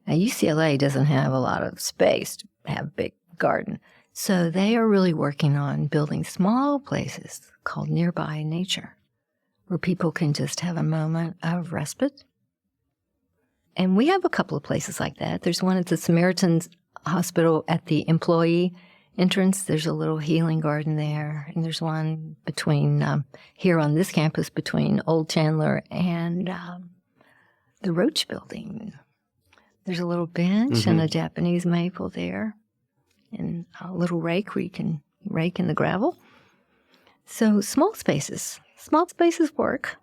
Now, UCLA doesn't have a lot of space to have a big garden, so they are really working on building small places called nearby nature, where people can just have a moment of respite. And we have a couple of places like that. There's one at the Samaritan's Hospital at the employee entrance. There's a little healing garden there. And there's one between, here on this campus, between Old Chandler and the Roach Building. There's a little bench and a Japanese maple there, and a little rake where you can rake in the gravel. So small spaces work.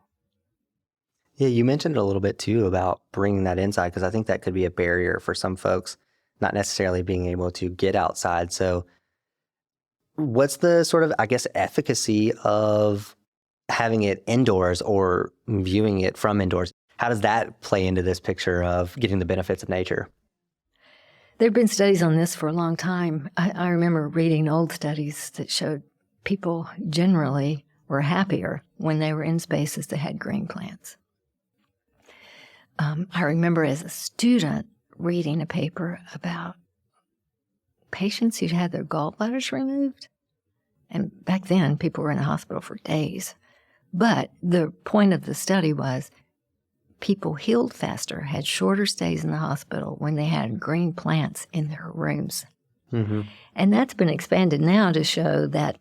Yeah, you mentioned a little bit too about bringing that inside, because I think that could be a barrier for some folks, not necessarily being able to get outside. So what's the sort of, efficacy of having it indoors or viewing it from indoors? How does that play into this picture of getting the benefits of nature? There have been studies on this for a long time. I remember reading old studies that showed people generally were happier when they were in spaces that had green plants. I remember as a student reading a paper about patients who'd had their gallbladders removed. And back then, people were in the hospital for days. But the point of the study was people healed faster, had shorter stays in the hospital when they had green plants in their rooms. Mm-hmm. And that's been expanded now to show that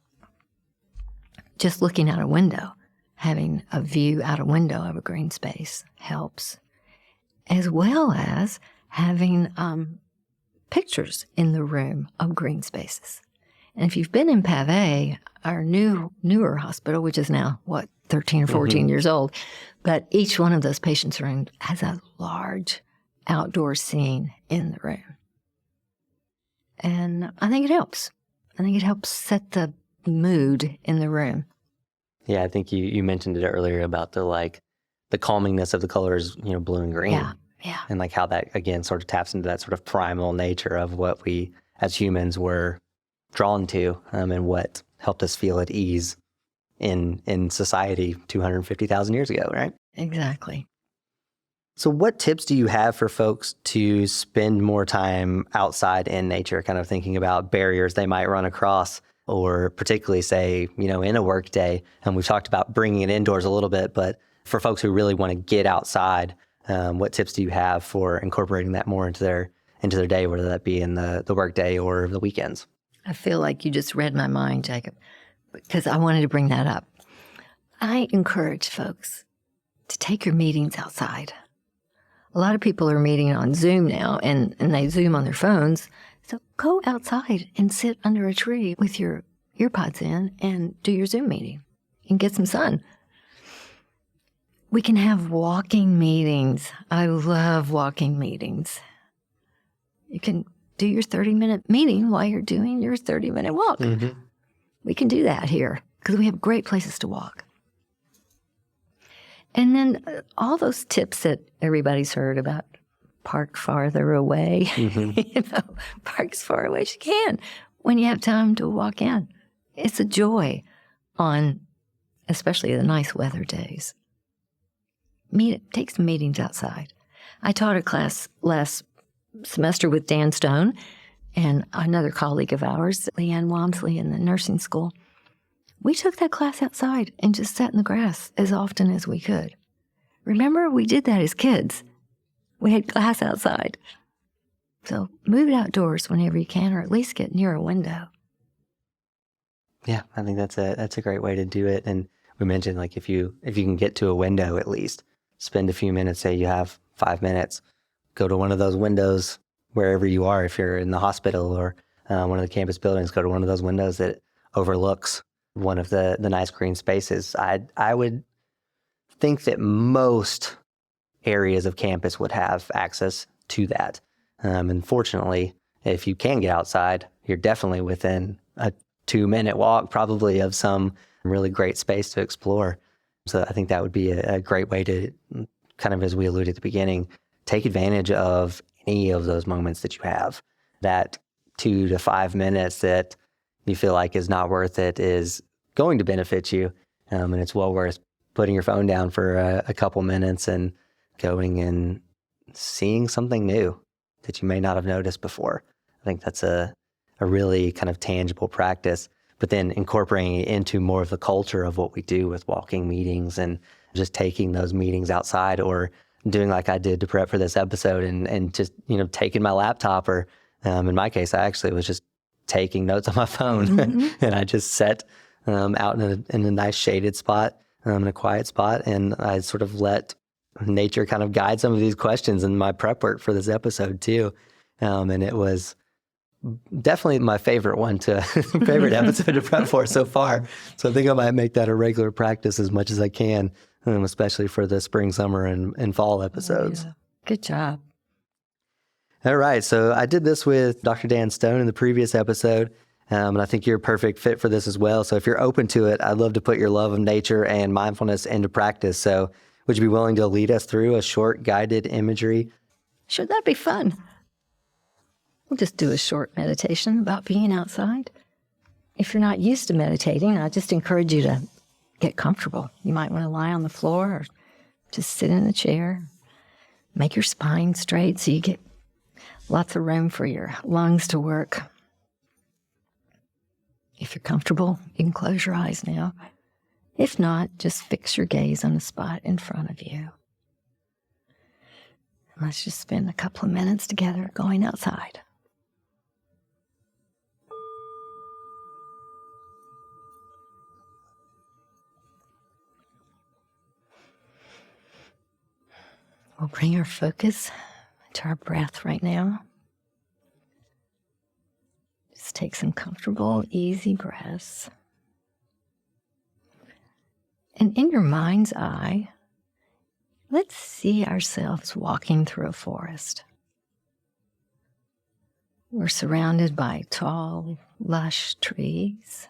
just looking out a window, having a view out a window of a green space helps, as well as having pictures in the room of green spaces. And if you've been in Pave, our newer hospital, which is now, 13 or 14 years old, but each one of those patients' rooms has a large outdoor scene in the room. And I think it helps. I think it helps set the mood in the room. Yeah, I think you mentioned it earlier about the calmingness of the colors, blue and green. Yeah. And how that, again, sort of taps into that sort of primal nature of what we as humans were drawn to, and what helped us feel at ease in society 250,000 years ago, right? Exactly. So what tips do you have for folks to spend more time outside in nature, kind of thinking about barriers they might run across, or particularly say, in a work day? And we've talked about bringing it indoors a little bit, but for folks who really want to get outside, what tips do you have for incorporating that more into their day, whether that be in the work day or the weekends? I feel like you just read my mind, Jacob, because I wanted to bring that up. I encourage folks to take your meetings outside. A lot of people are meeting on Zoom now, and they Zoom on their phones. So go outside and sit under a tree with your earpods in and do your Zoom meeting and get some sun. We can have walking meetings. I love walking meetings. You can do your 30-minute meeting while you're doing your 30-minute walk. Mm-hmm. We can do that here because we have great places to walk. And then all those tips that everybody's heard about, park farther away, park as far away as you can when you have time to walk in. It's a joy on especially the nice weather days. Take some meetings outside. I taught a class last semester with Dan Stone and another colleague of ours, Leanne Walmsley, in the nursing school. We took that class outside and just sat in the grass as often as we could. Remember, we did that as kids. We had class outside. So move it outdoors whenever you can, or at least get near a window. Yeah, I think that's a great way to do it. And we mentioned, like, if you can get to a window, at least spend a few minutes. Say you have 5 minutes, go to one of those windows wherever you are. If you're in the hospital or one of the campus buildings, go to one of those windows that overlooks one of the nice green spaces. I would think that most areas of campus would have access to that. And fortunately, if you can get outside, you're definitely within a 2-minute walk, probably, of some really great space to explore. So I think that would be a great way to, kind of as we alluded at the beginning, take advantage of any of those moments that you have. That 2 to 5 minutes that you feel like is not worth it is going to benefit you. And it's well worth putting your phone down for a couple minutes and going and seeing something new that you may not have noticed before. I think that's a really kind of tangible practice, but then incorporating it into more of the culture of what we do with walking meetings and just taking those meetings outside, or doing like I did to prep for this episode and just, taking my laptop, or in my case, I actually was just taking notes on my phone. Mm-hmm. And I just sat out in a nice shaded spot, in a quiet spot, and I sort of let nature kind of guide some of these questions in my prep work for this episode too. And it was definitely my favorite favorite episode to prep for so far. So I think I might make that a regular practice as much as I can, especially for the spring, summer, and fall episodes. Yeah. Good job. All right. So I did this with Dr. Dan Stone in the previous episode, and I think you're a perfect fit for this as well. So if you're open to it, I'd love to put your love of nature and mindfulness into practice. So would you be willing to lead us through a short guided imagery? Sure, that'd be fun. We'll just do a short meditation about being outside. If you're not used to meditating, I just encourage you to get comfortable. You might want to lie on the floor or just sit in a chair. Make your spine straight so you get lots of room for your lungs to work. If you're comfortable, you can close your eyes now. If not, just fix your gaze on the spot in front of you. And let's just spend a couple of minutes together going outside. We'll bring our focus to our breath right now. Just take some comfortable, easy breaths. And in your mind's eye, let's see ourselves walking through a forest. We're surrounded by tall, lush trees.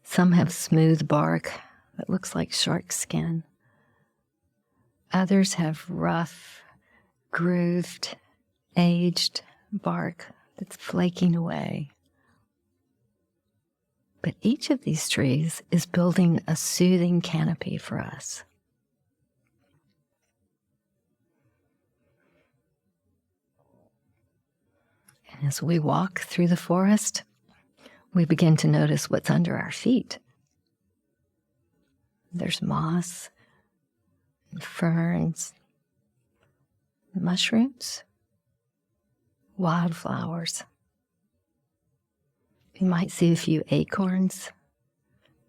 Some have smooth bark that looks like shark skin. Others have rough, grooved, aged bark that's flaking away. But each of these trees is building a soothing canopy for us. And as we walk through the forest, we begin to notice what's under our feet. There's moss, and ferns, mushrooms, wildflowers. You might see a few acorns,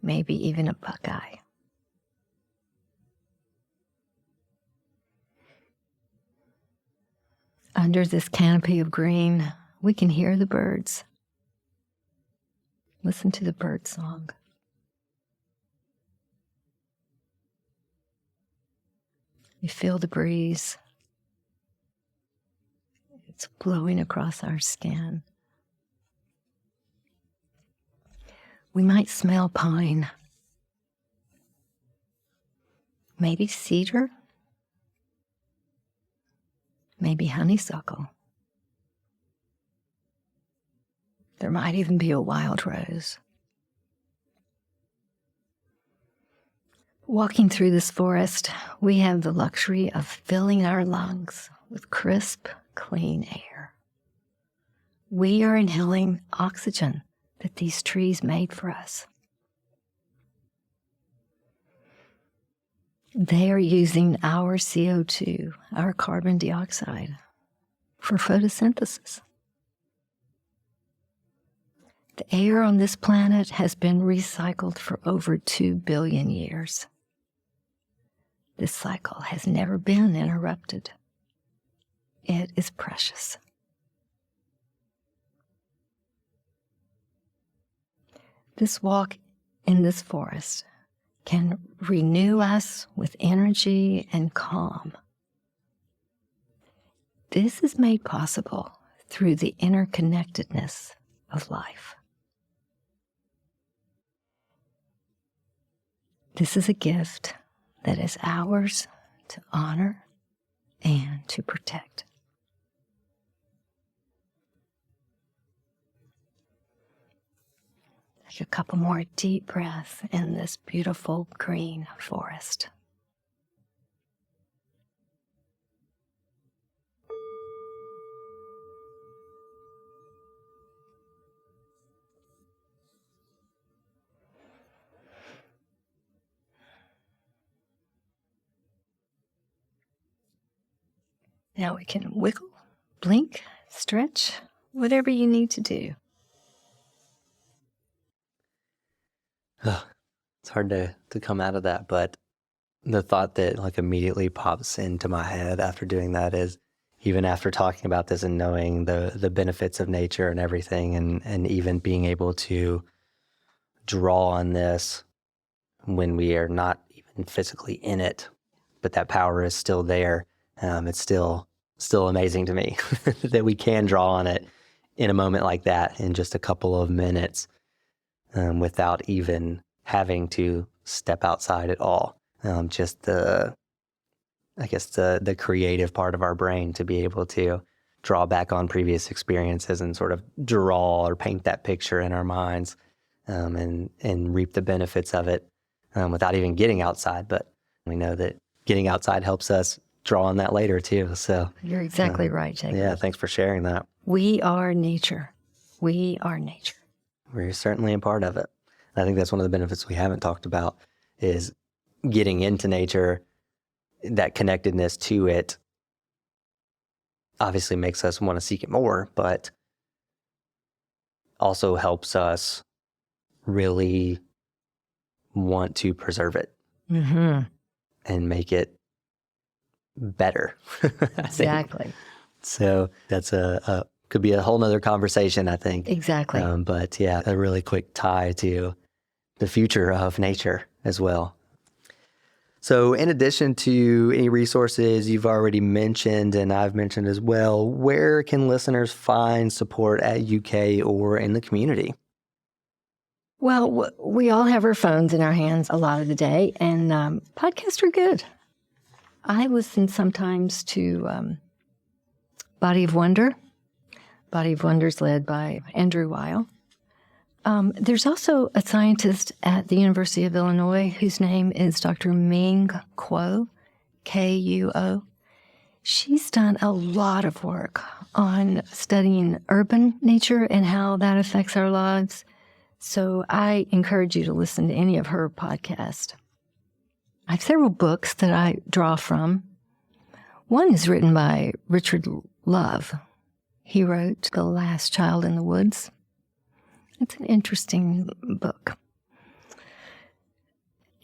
maybe even a buckeye. Under this canopy of green, we can hear the birds. Listen to the bird song. You feel the breeze. It's blowing across our skin. We might smell pine, maybe cedar, maybe honeysuckle. There might even be a wild rose. Walking through this forest, we have the luxury of filling our lungs with crisp, clean air. We are inhaling oxygen that these trees made for us. They are using our CO2, our carbon dioxide, for photosynthesis. The air on this planet has been recycled for over 2 billion years. This cycle has never been interrupted. It is precious. This walk in this forest can renew us with energy and calm. This is made possible through the interconnectedness of life. This is a gift that is ours to honor and to protect. Take a couple more deep breaths in this beautiful green forest. Now we can wiggle, blink, stretch, whatever you need to do. It's hard to come out of that, but the thought that like immediately pops into my head after doing that is, even after talking about this and knowing the benefits of nature and everything, and even being able to draw on this when we are not even physically in it, but that power is still there. It's still amazing to me that we can draw on it in a moment like that in just a couple of minutes, without even having to step outside at all. Just the creative part of our brain to be able to draw back on previous experiences and sort of draw or paint that picture in our minds, and reap the benefits of it, without even getting outside. But we know that getting outside helps us draw on that later too. So You're exactly right, Jacob. yeah, thanks for sharing that. We are nature. We are nature. We're certainly a part of it. I think that's one of the benefits we haven't talked about, is getting into nature. That connectedness to it obviously makes us want to seek it more, but also helps us really want to preserve it and make it better. Exactly. So that's could be a whole nother conversation, I think. Exactly. But yeah, a really quick tie to the future of nature as well. So in addition to any resources you've already mentioned and I've mentioned as well, where can listeners find support at UK or in the community? Well, we all have our phones in our hands a lot of the day, and podcasts are good. I listen sometimes to Body of Wonder. Body of Wonder is led by Andrew Weil. There's also a scientist at the University of Illinois whose name is Dr. Ming Kuo, Kuo. She's done a lot of work on studying urban nature and how that affects our lives. So I encourage you to listen to any of her podcasts. I have several books that I draw from. One is written by Richard Love. He wrote The Last Child in the Woods. It's an interesting book.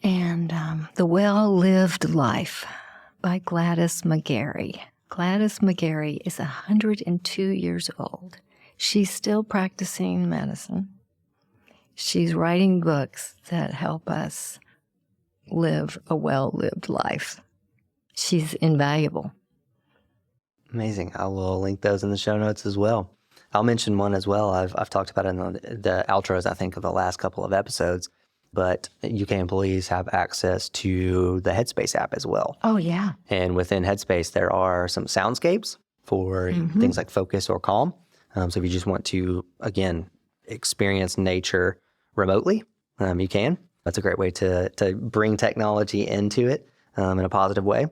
And The Well-Lived Life by Gladys McGarry. Gladys McGarry is 102 years old. She's still practicing medicine. She's writing books that help us live a well-lived life. She's invaluable. Amazing. I will link those in the show notes as well. I'll mention one as well. I've talked about it in the outros, I think, of the last couple of episodes, but UK employees have access to the Headspace app as well. Oh, yeah. And within Headspace, there are some soundscapes for things like focus or calm. So if you just want to, again, experience nature remotely, you can. That's a great way to bring technology into it in a positive way.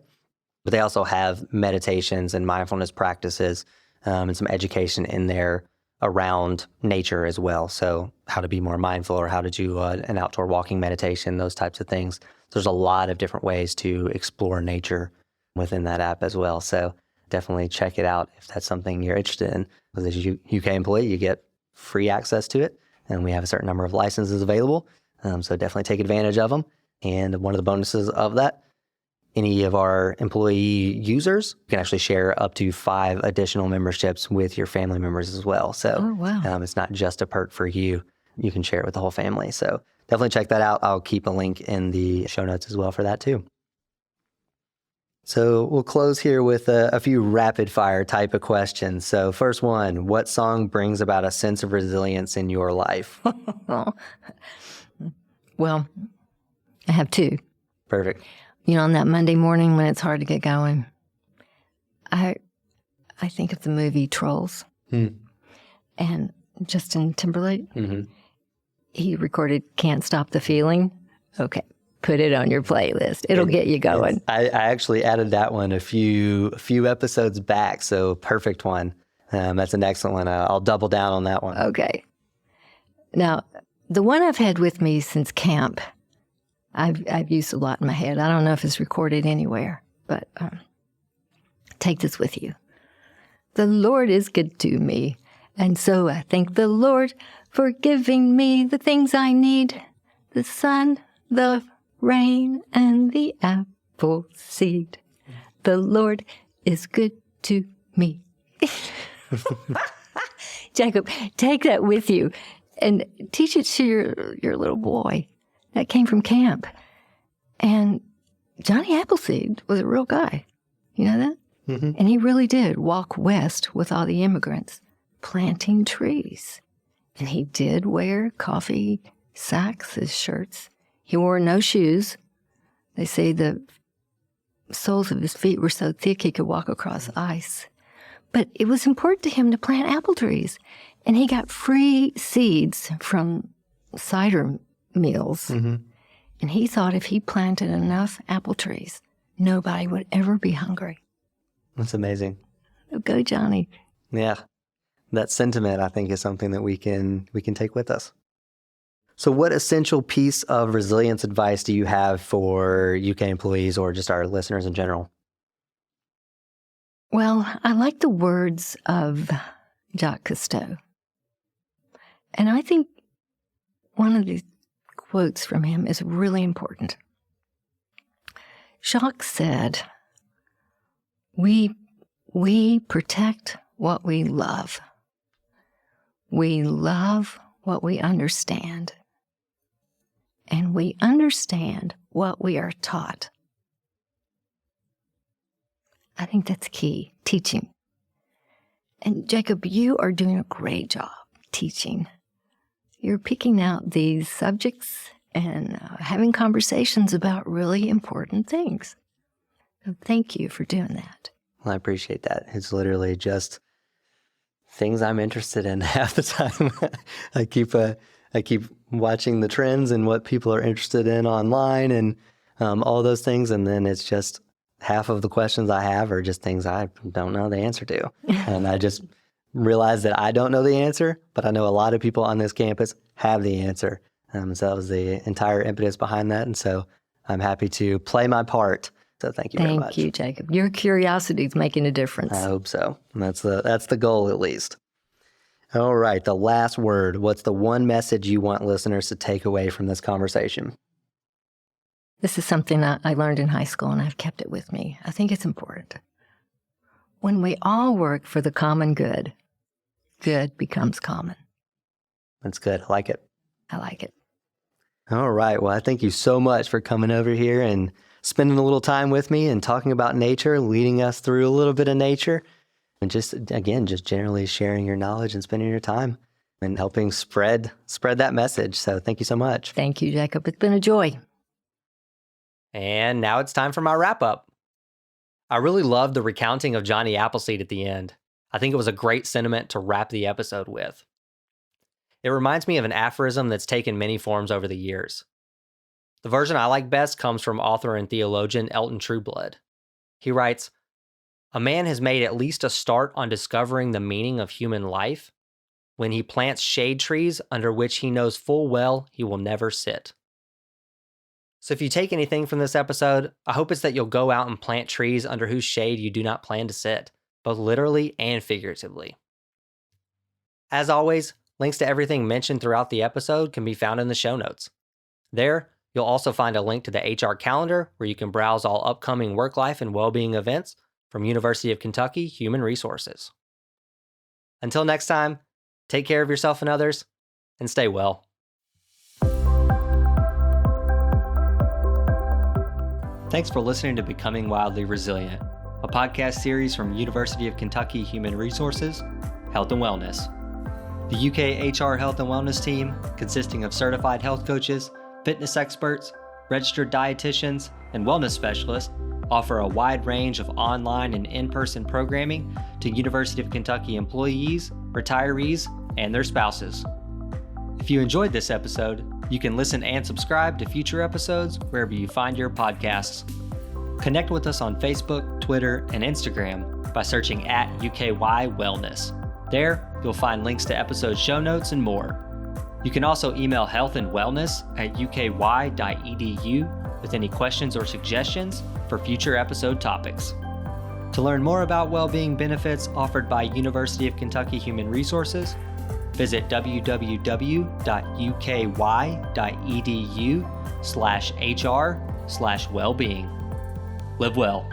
But they also have meditations and mindfulness practices and some education in there around nature as well. So how to be more mindful or how to do an outdoor walking meditation, those types of things. There's a lot of different ways to explore nature within that app as well. So definitely check it out if that's something you're interested in. As a UK employee, you get free access to it, and we have a certain number of licenses available. So definitely take advantage of them. And one of the bonuses of that, any of our employee users can actually share up to 5 additional memberships with your family members as well. So it's not just a perk for you. You can share it with the whole family. So definitely check that out. I'll keep a link in the show notes as well for that too. So we'll close here with a few rapid fire type of questions. So first one, what song brings about a sense of resilience in your life? Well, I have 2. Perfect. On that Monday morning when it's hard to get going, I think of the movie Trolls. And Justin Timberlake. He recorded Can't Stop the Feeling. Okay, put it on your playlist. It'll get you going. I actually added that one a few episodes back, so perfect one. That's an excellent one. I'll double down on that one. Okay. Now, the one I've had with me since camp, I've used a lot in my head. I don't know if it's recorded anywhere, but take this with you. The Lord is good to me, and so I thank the Lord for giving me the things I need, the sun, the rain, and the apple seed. The Lord is good to me. Jacob, take that with you and teach it to your little boy. That came from camp. And Johnny Appleseed was a real guy. You know that? And he really did walk west with all the immigrants, planting trees. And he did wear coffee sacks as shirts. He wore no shoes. They say the soles of his feet were so thick he could walk across ice. But it was important to him to plant apple trees. And he got free seeds from cider mills. And he thought if he planted enough apple trees, nobody would ever be hungry. That's amazing. So go, Johnny. Yeah. That sentiment, I think, is something that we can take with us. So what essential piece of resilience advice do you have for UK employees or just our listeners in general? Well, I like the words of Jacques Cousteau. And I think one of these quotes from him is really important. Jacques said, we protect what we love. We love what we understand. And we understand what we are taught. I think that's key, teaching. And Jacob, you are doing a great job teaching. You're picking out these subjects and having conversations about really important things. So thank you for doing that. Well, I appreciate that. It's literally just things I'm interested in half the time. I keep watching the trends and what people are interested in online and all those things. And then it's just half of the questions I have are just things I don't know the answer to. And I just realize that I don't know the answer, but I know a lot of people on this campus have the answer. So that was the entire impetus behind that. And so I'm happy to play my part. So thank you very much. Thank you, Jacob. Your curiosity is making a difference. I hope so. And that's the goal, at least. All right, the last word. What's the one message you want listeners to take away from this conversation? This is something I learned in high school, and I've kept it with me. I think it's important. When we all work for the common good, good becomes common. That's good. I like it. I like it. All right. Well, I thank you so much for coming over here and spending a little time with me and talking about nature, leading us through a little bit of nature, and just generally sharing your knowledge and spending your time and helping spread that message. So thank you so much. Thank you, Jacob. It's been a joy. And now it's time for my wrap up. I really loved the recounting of Johnny Appleseed at the end. I think it was a great sentiment to wrap the episode with. It reminds me of an aphorism that's taken many forms over the years. The version I like best comes from author and theologian Elton Trueblood. He writes, "A man has made at least a start on discovering the meaning of human life when he plants shade trees under which he knows full well he will never sit." So if you take anything from this episode, I hope it's that you'll go out and plant trees under whose shade you do not plan to sit, both literally and figuratively. As always, links to everything mentioned throughout the episode can be found in the show notes. There, you'll also find a link to the HR calendar where you can browse all upcoming work life and well-being events from University of Kentucky Human Resources. Until next time, take care of yourself and others, and stay well. Thanks for listening to Becoming Wildly Resilient, a podcast series from University of Kentucky Human Resources, Health and Wellness. The UKHC Health and Wellness team, consisting of certified health coaches, fitness experts, registered dietitians, and wellness specialists, offer a wide range of online and in-person programming to University of Kentucky employees, retirees, and their spouses. If you enjoyed this episode, you can listen and subscribe to future episodes wherever you find your podcasts. Connect with us on Facebook, Twitter, and Instagram by searching @UKY Wellness. There, you'll find links to episode show notes and more. You can also email healthandwellness@uky.edu with any questions or suggestions for future episode topics. To learn more about well-being benefits offered by University of Kentucky Human Resources, visit www.uky.edu/hr/wellbeing. Live well.